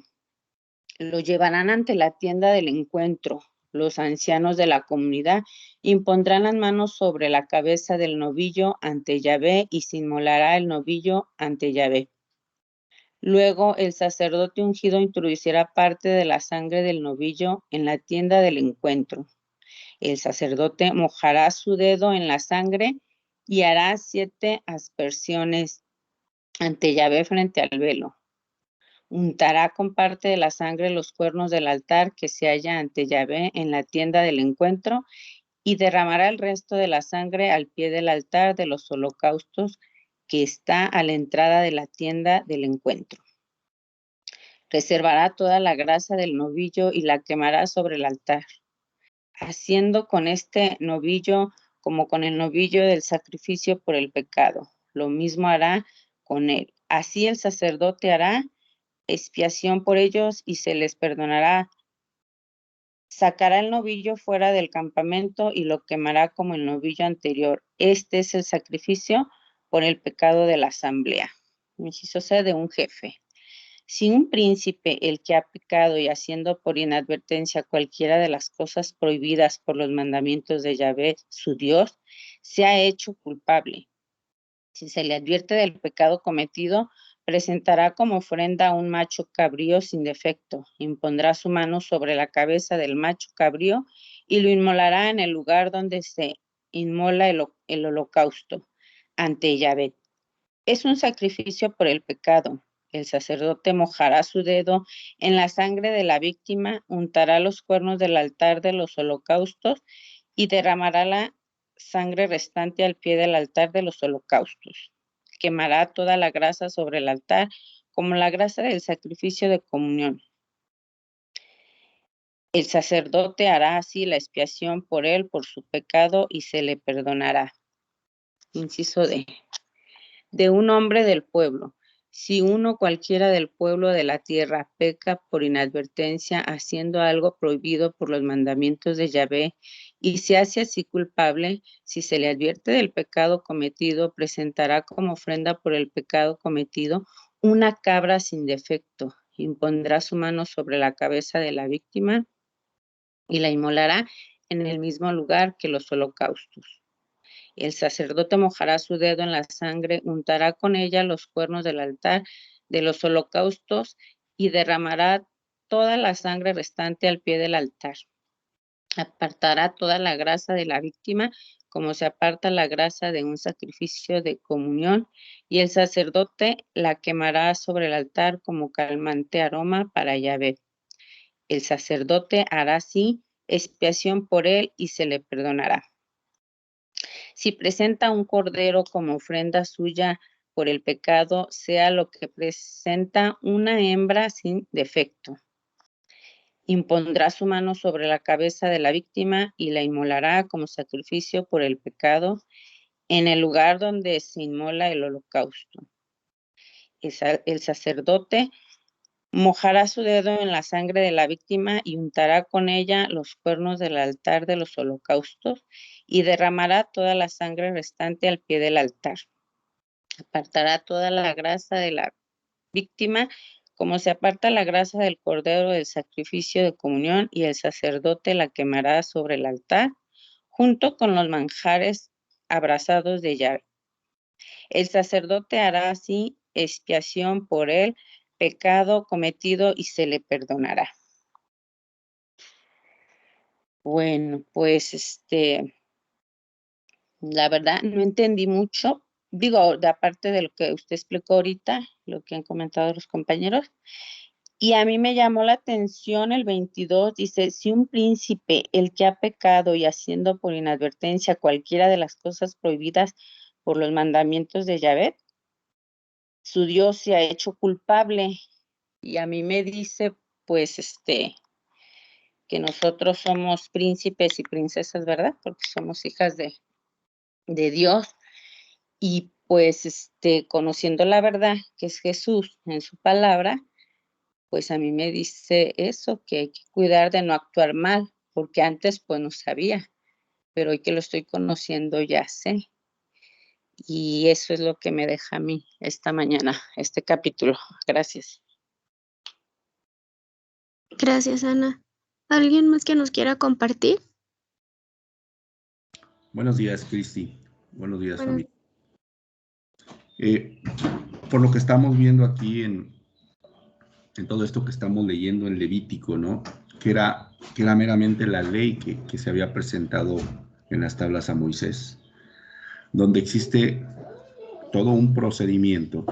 Lo llevarán ante la tienda del encuentro. Los ancianos de la comunidad impondrán las manos sobre la cabeza del novillo ante Yahvé y se inmolará el novillo ante Yahvé. Luego el sacerdote ungido introducirá parte de la sangre del novillo en la tienda del encuentro. El sacerdote mojará su dedo en la sangre y hará 7 aspersiones ante Yahvé frente al velo. Untará con parte de la sangre los cuernos del altar que se halla ante Yahvé en la tienda del encuentro y derramará el resto de la sangre al pie del altar de los holocaustos que está a la entrada de la tienda del encuentro. Reservará toda la grasa del novillo y la quemará sobre el altar, haciendo con este novillo como con el novillo del sacrificio por el pecado. Lo mismo hará con él. Así el sacerdote hará expiación por ellos y se les perdonará. Sacará el novillo fuera del campamento y lo quemará como el novillo anterior. Este es el sacrificio por el pecado de la asamblea. Inciso C de un jefe. Si un príncipe, el que ha pecado y haciendo por inadvertencia cualquiera de las cosas prohibidas por los mandamientos de Yahvé, su Dios, se ha hecho culpable, si se le advierte del pecado cometido, presentará como ofrenda un macho cabrío sin defecto, impondrá su mano sobre la cabeza del macho cabrío y lo inmolará en el lugar donde se inmola el holocausto, ante Yahvé. Es un sacrificio por el pecado. El sacerdote mojará su dedo en la sangre de la víctima, untará los cuernos del altar de los holocaustos y derramará la sangre restante al pie del altar de los holocaustos. Quemará toda la grasa sobre el altar, como la grasa del sacrificio de comunión. El sacerdote hará así la expiación por él, por su pecado, y se le perdonará. Inciso D. De un hombre del pueblo. Si uno cualquiera del pueblo de la tierra peca por inadvertencia haciendo algo prohibido por los mandamientos de Yahvé y se hace así culpable, si se le advierte del pecado cometido, presentará como ofrenda por el pecado cometido una cabra sin defecto, impondrá su mano sobre la cabeza de la víctima y la inmolará en el mismo lugar que los holocaustos. El sacerdote mojará su dedo en la sangre, untará con ella los cuernos del altar de los holocaustos y derramará toda la sangre restante al pie del altar. Apartará toda la grasa de la víctima, como se aparta la grasa de un sacrificio de comunión, y el sacerdote la quemará sobre el altar como calmante aroma para Yahvé. El sacerdote hará así expiación por él y se le perdonará. Si presenta un cordero como ofrenda suya por el pecado, sea lo que presenta una hembra sin defecto. Impondrá su mano sobre la cabeza de la víctima y la inmolará como sacrificio por el pecado en el lugar donde se inmola el holocausto. El sacerdote mojará su dedo en la sangre de la víctima y untará con ella los cuernos del altar de los holocaustos y derramará toda la sangre restante al pie del altar. Apartará toda la grasa de la víctima como se aparta la grasa del cordero del sacrificio de comunión, y el sacerdote la quemará sobre el altar junto con los manjares abrasados de Yahvé. El sacerdote hará así expiación por el pecado cometido y se le perdonará. Bueno, pues la verdad no entendí mucho, digo, de aparte de lo que usted explicó ahorita, lo que han comentado los compañeros, y a mí me llamó la atención el 22, dice, si un príncipe, el que ha pecado y haciendo por inadvertencia cualquiera de las cosas prohibidas por los mandamientos de Yahvé, su Dios se ha hecho culpable, y a mí me dice, pues, que nosotros somos príncipes y princesas, ¿verdad? Porque somos hijas de Dios, y pues, conociendo la verdad, que es Jesús en su palabra, pues a mí me dice eso, que hay que cuidar de no actuar mal, porque antes pues no sabía, pero hoy que lo estoy conociendo ya sé. Y eso es lo que me deja a mí esta mañana, este capítulo. Gracias. Gracias, Ana. ¿Alguien más que nos quiera compartir? Buenos días, Cristi. Buenos días, Bueno, familia. Por lo que estamos viendo aquí en todo esto que estamos leyendo en Levítico, ¿no? Que era meramente la ley que se había presentado en las tablas a Moisés, donde existe todo un procedimiento,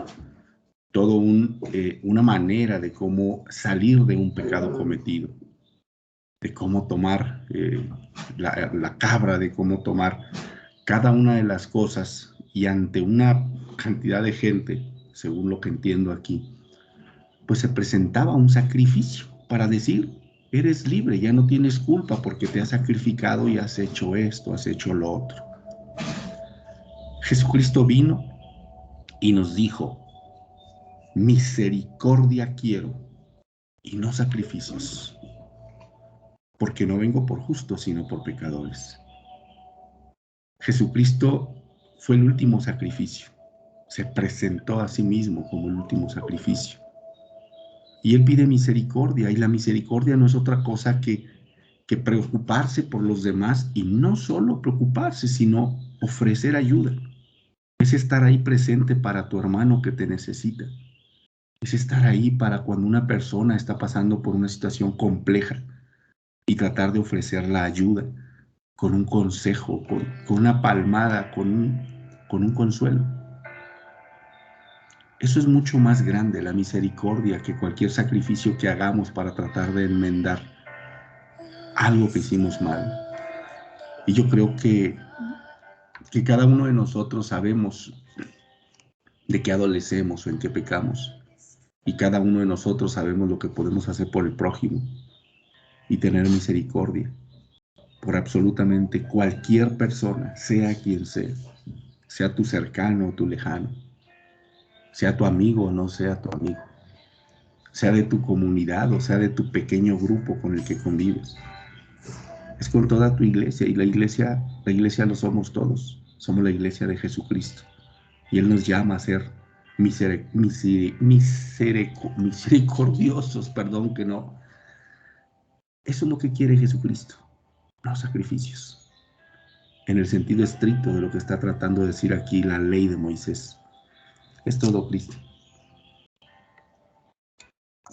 todo una manera de cómo salir de un pecado cometido, de cómo tomar la cabra, de cómo tomar cada una de las cosas, y ante una cantidad de gente, según lo que entiendo aquí, pues se presentaba un sacrificio para decir, eres libre, ya no tienes culpa porque te has sacrificado y has hecho esto, has hecho lo otro. Jesucristo vino y nos dijo, misericordia quiero y no sacrificios, porque no vengo por justos, sino por pecadores. Jesucristo fue el último sacrificio, se presentó a sí mismo como el último sacrificio. Y Él pide misericordia, y la misericordia no es otra cosa que preocuparse por los demás, y no solo preocuparse, sino ofrecer ayuda. Es estar ahí presente para tu hermano que te necesita. Es estar ahí para cuando una persona está pasando por una situación compleja y tratar de ofrecer la ayuda con un consejo, con una palmada, con un consuelo. Eso es mucho más grande, la misericordia, que cualquier sacrificio que hagamos para tratar de enmendar algo que hicimos mal. Y yo creo que cada uno de nosotros sabemos de qué adolecemos o en qué pecamos. Y cada uno de nosotros sabemos lo que podemos hacer por el prójimo y tener misericordia por absolutamente cualquier persona, sea quien sea tu cercano o tu lejano, sea tu amigo o no sea tu amigo, sea de tu comunidad o sea de tu pequeño grupo con el que convives. Es con toda tu iglesia, y la iglesia lo somos todos. Somos la iglesia de Jesucristo, y Él nos llama a ser misericordiosos, perdón, que no. Eso es lo que quiere Jesucristo, no sacrificios, en el sentido estricto de lo que está tratando de decir aquí la ley de Moisés. Es todo, Cristo.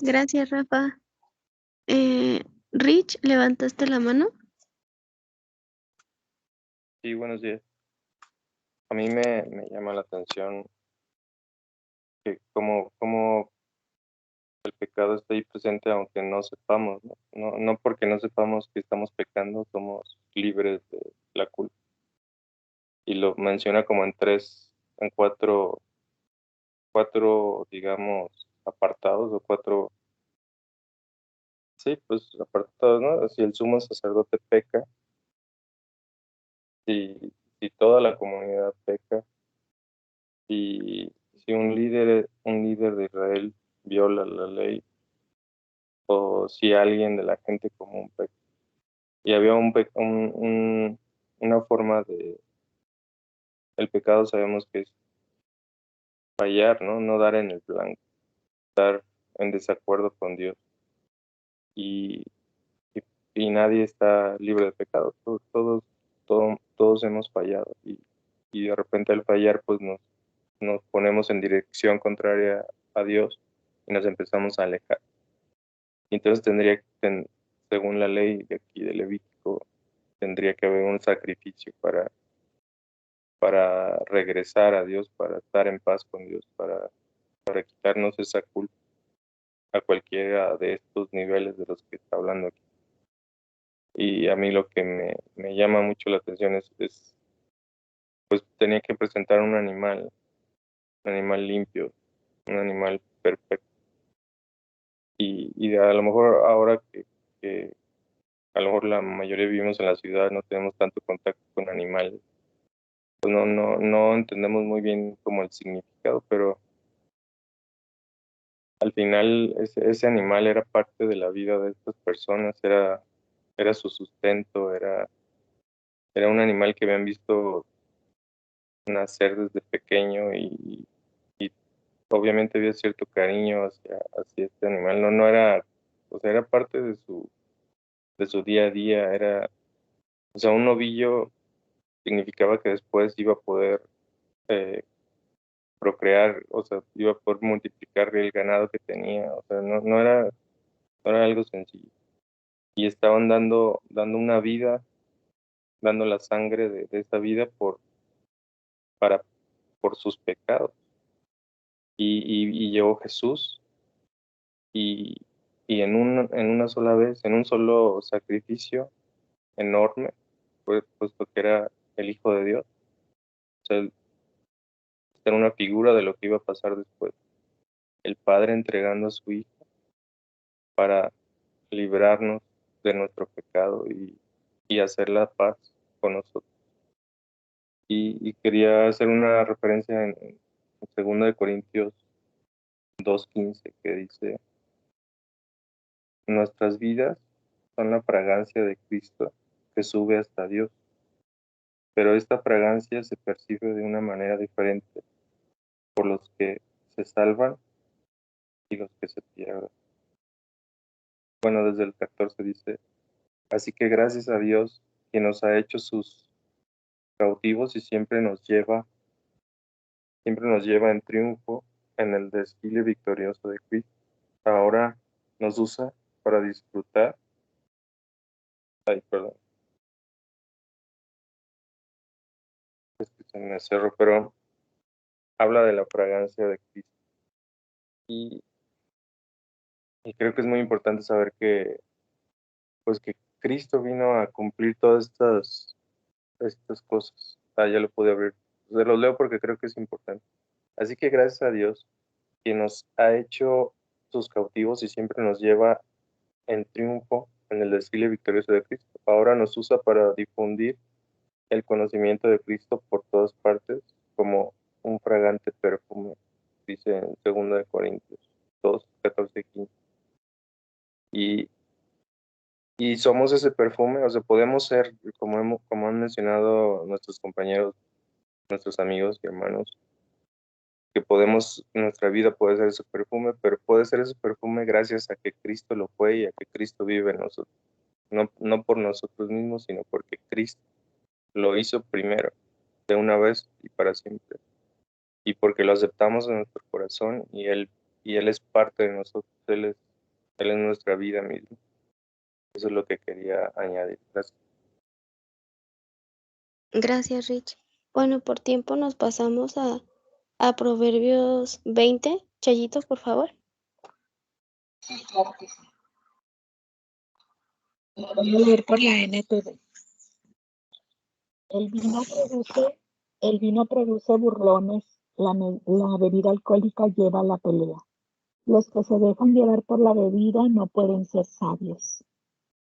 gracias, Rafa. Rich, ¿levantaste la mano? Sí, buenos días. A mí me llama la atención que como el pecado está ahí presente aunque no sepamos, ¿no? No porque no sepamos que estamos pecando, somos libres de la culpa. Y lo menciona como en cuatro, digamos, apartados o cuatro, sí, pues apartados, ¿no? Si el sumo sacerdote peca, si toda la comunidad peca, si un líder de Israel viola la ley, o si alguien de la gente común peca. Y había una forma de, el pecado sabemos que es fallar, ¿no? No dar en el blanco, estar en desacuerdo con Dios. Y, y, y nadie está libre de pecado, todos hemos fallado. Y de repente al fallar, pues nos ponemos en dirección contraria a Dios y nos empezamos a alejar. Entonces según la ley de aquí de Levítico, tendría que haber un sacrificio para regresar a Dios, para estar en paz con Dios, para quitarnos esa culpa a cualquiera de estos niveles de los que está hablando aquí. Y a mí lo que me llama mucho la atención pues tenía que presentar un animal limpio, un animal perfecto. Y a lo mejor ahora que a lo mejor la mayoría vivimos en la ciudad, no tenemos tanto contacto con animales, pues no entendemos muy bien como el significado, pero al final ese animal era parte de la vida de estas personas, era su sustento, era un animal que habían visto nacer desde pequeño y obviamente había cierto cariño hacia este animal, no era, o sea, era parte de su día a día, o sea, un novillo significaba que después iba a poder eh, procrear, o sea, iba a poder multiplicar el ganado que tenía, o sea, no era algo sencillo. Y estaban dando una vida, dando la sangre de esa vida por sus pecados. Y llegó Jesús y, y en una sola vez, en un solo sacrificio enorme, puesto que era el Hijo de Dios. O sea, era una figura de lo que iba a pasar después. El Padre entregando a su Hijo para librarnos de nuestro pecado y hacer la paz con nosotros. Y quería hacer una referencia en 2 de Corintios 2:15 que dice: nuestras vidas son la fragancia de Cristo que sube hasta Dios, pero esta fragancia se percibe de una manera diferente por los que se salvan y los que se pierden. Bueno, desde el 14 dice: así que gracias a Dios, que nos ha hecho sus cautivos y siempre nos lleva en triunfo en el desfile victorioso de Cristo. Ahora nos usa para disfrutar. Ay, perdón, es que se me cerró, pero habla de la fragancia de Cristo. Y, y creo que es muy importante saber pues que Cristo vino a cumplir todas estas cosas. Ya lo pude abrir. Se los leo porque creo que es importante. Así que gracias a Dios, quien nos ha hecho sus cautivos y siempre nos lleva en triunfo en el desfile victorioso de Cristo. Ahora nos usa para difundir el conocimiento de Cristo por todas partes como un fragante perfume, dice en 2 de Corintios 2, 14 y 15. Y somos ese perfume, o sea, podemos ser, como han mencionado nuestros compañeros, nuestros amigos y hermanos, que nuestra vida puede ser ese perfume, pero puede ser ese perfume gracias a que Cristo lo fue y a que Cristo vive en nosotros. No por nosotros mismos, sino porque Cristo lo hizo primero, de una vez y para siempre. Y porque lo aceptamos en nuestro corazón y Él es parte de nosotros, Él es nuestra vida misma. Eso es lo que quería añadir. Gracias. Gracias, Rich. Bueno, por tiempo nos pasamos a Proverbios 20. Chayito, por favor. Sí, claro que sí. Lo voy a leer por la NTV. El vino produce burlones, la bebida alcohólica lleva a la pelea. Los que se dejan llevar por la bebida no pueden ser sabios.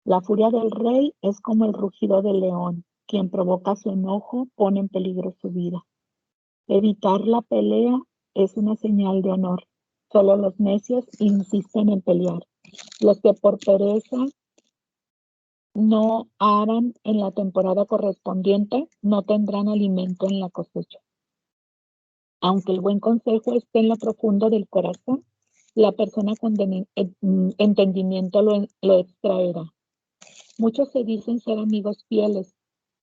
La furia del rey es como el rugido del león. Quien provoca su enojo pone en peligro su vida. Evitar la pelea es una señal de honor. Solo los necios insisten en pelear. Los que por pereza no aran en la temporada correspondiente no tendrán alimento en la cosecha. Aunque el buen consejo esté en lo profundo del corazón, la persona con entendimiento lo extraerá. Muchos se dicen ser amigos fieles,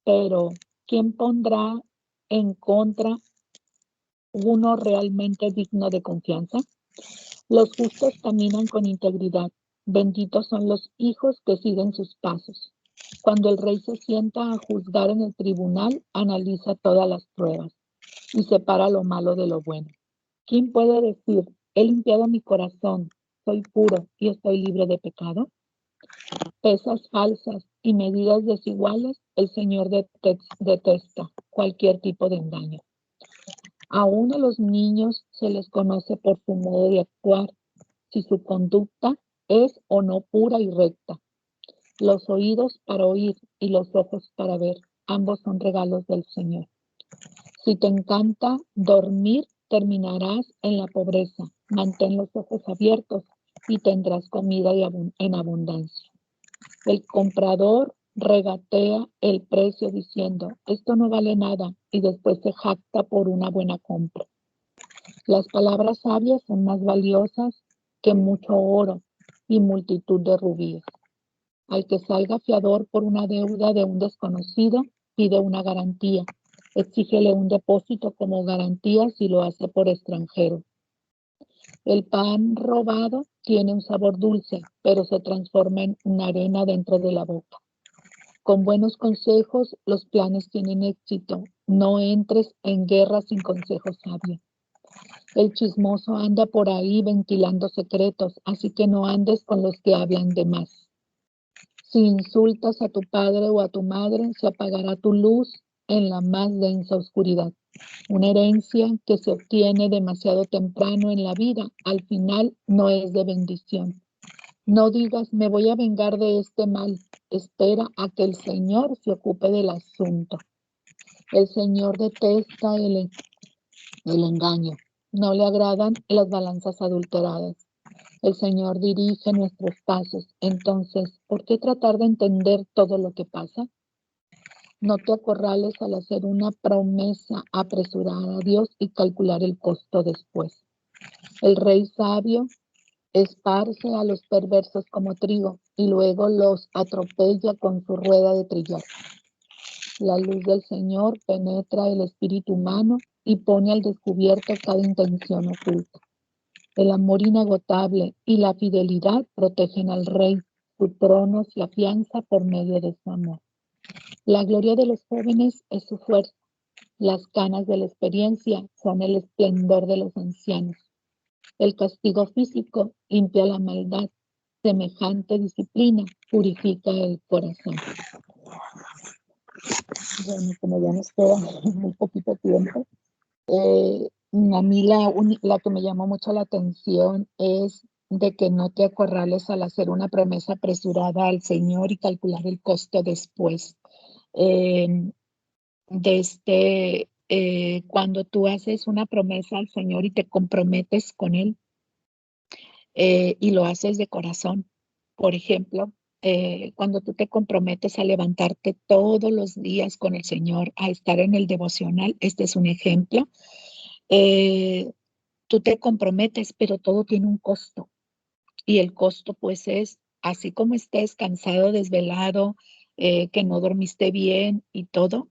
pero ¿quién pondrá en contra uno realmente digno de confianza? Los justos caminan con integridad. Benditos son los hijos que siguen sus pasos. Cuando el rey se sienta a juzgar en el tribunal, analiza todas las pruebas y separa lo malo de lo bueno. ¿Quién puede decir, he limpiado mi corazón, soy puro y estoy libre de pecado? Pesas falsas y medidas desiguales, el Señor detesta cualquier tipo de engaño. Aún a los niños se les conoce por su modo de actuar, si su conducta es o no pura y recta. Los oídos para oír y los ojos para ver, ambos son regalos del Señor. Si te encanta dormir, terminarás en la pobreza. Mantén los ojos abiertos y tendrás comida en abundancia. El comprador regatea el precio diciendo, esto no vale nada, y después se jacta por una buena compra. Las palabras sabias son más valiosas que mucho oro y multitud de rubíes. Al que salga fiador por una deuda de un desconocido, pide una garantía. Exígele un depósito como garantía si lo hace por extranjero. El pan robado tiene un sabor dulce, pero se transforma en una arena dentro de la boca. Con buenos consejos, los planes tienen éxito. No entres en guerra sin consejo sabio. El chismoso anda por ahí ventilando secretos, así que no andes con los que hablan de más. Si insultas a tu padre o a tu madre, se apagará tu luz en la más densa oscuridad. Una herencia que se obtiene demasiado temprano en la vida, al final no es de bendición. No digas, me voy a vengar de este mal. Espera a que el Señor se ocupe del asunto. El Señor detesta el engaño. No le agradan las balanzas adulteradas. El Señor dirige nuestros pasos. Entonces, ¿por qué tratar de entender todo lo que pasa? No te acorrales al hacer una promesa apresurada a Dios y calcular el costo después. El rey sabio esparce a los perversos como trigo y luego los atropella con su rueda de trillar. La luz del Señor penetra el espíritu humano y pone al descubierto cada intención oculta. El amor inagotable y la fidelidad protegen al rey. Su trono se afianza por medio de su amor. La gloria de los jóvenes es su fuerza. Las canas de la experiencia son el esplendor de los ancianos. El castigo físico limpia la maldad. Semejante disciplina purifica el corazón. Bueno, como ya nos queda muy poquito tiempo, a mí la que me llamó mucho la atención es de que no te acorrales al hacer una promesa apresurada al Señor y calcular el costo después. Cuando tú haces una promesa al Señor y te comprometes con Él y lo haces de corazón, por ejemplo, cuando tú te comprometes a levantarte todos los días con el Señor, a estar en el devocional, este es un ejemplo. Tú te comprometes, pero todo tiene un costo. Y el costo, pues, es así como estés cansado, desvelado, que no dormiste bien y todo,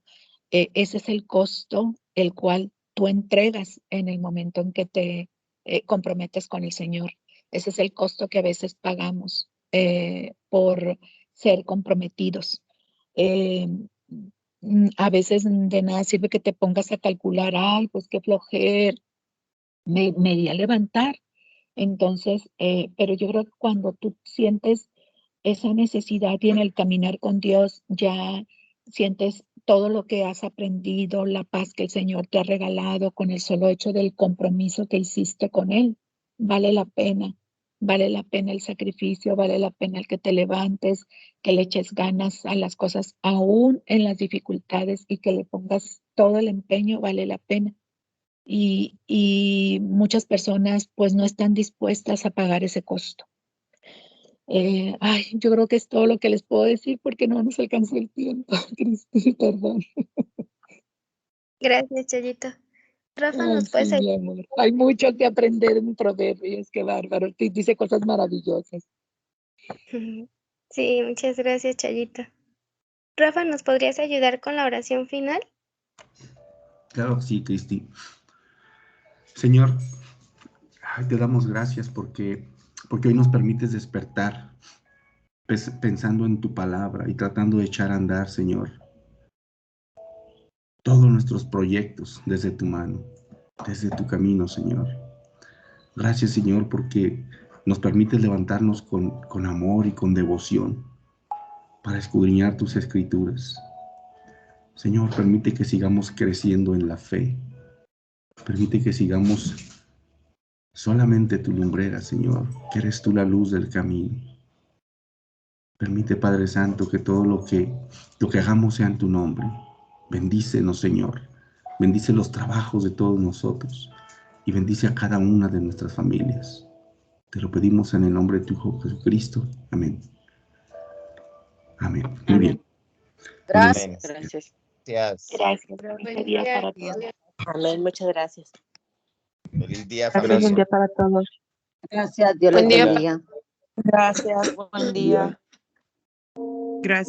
ese es el costo el cual tú entregas en el momento en que te comprometes con el Señor. Ese es el costo que a veces pagamos por ser comprometidos. a veces de nada sirve que te pongas a calcular, ay, pues qué flojera, me iría a levantar. Entonces, pero yo creo que cuando tú sientes esa necesidad y en el caminar con Dios ya sientes todo lo que has aprendido, la paz que el Señor te ha regalado con el solo hecho del compromiso que hiciste con Él, vale la pena. Vale la pena el sacrificio, vale la pena el que te levantes, que le eches ganas a las cosas, aún en las dificultades, y que le pongas todo el empeño, vale la pena. Y muchas personas pues no están dispuestas a pagar ese costo. Ay, yo creo que es todo lo que les puedo decir porque no nos alcanzó el tiempo, Cristi, perdón. Gracias, Chayito. Rafa, Ay, ¿nos puedes sí, mi amor. Hay mucho que aprender en Proverbios, qué bárbaro. Dice cosas maravillosas. Sí, muchas gracias, Chayito. Rafa, ¿nos podrías ayudar con la oración final? Claro que sí, Cristi. Señor, te damos gracias porque hoy nos permites despertar pensando en tu palabra y tratando de echar a andar, Señor, todos nuestros proyectos desde tu mano, desde tu camino, Señor. Gracias, Señor, porque nos permites levantarnos con amor y con devoción para escudriñar tus escrituras. Señor, permite que sigamos creciendo en la fe. Permite que sigamos solamente tu lumbrera, Señor, que eres tú la luz del camino. Permite, Padre Santo, que todo lo que hagamos sea en tu nombre. Bendícenos, Señor. Bendice los trabajos de todos nosotros y bendice a cada una de nuestras familias. Te lo pedimos en el nombre de tu Hijo Jesucristo. Amén. Amén. Muy bien. Gracias. Gracias. Gracias. Feliz día para todos. Amén, muchas gracias. Feliz día, Gracias, familia. buen día para todos. Gracias, Dios les Buen día. bendiga. Gracias, buen día. Gracias.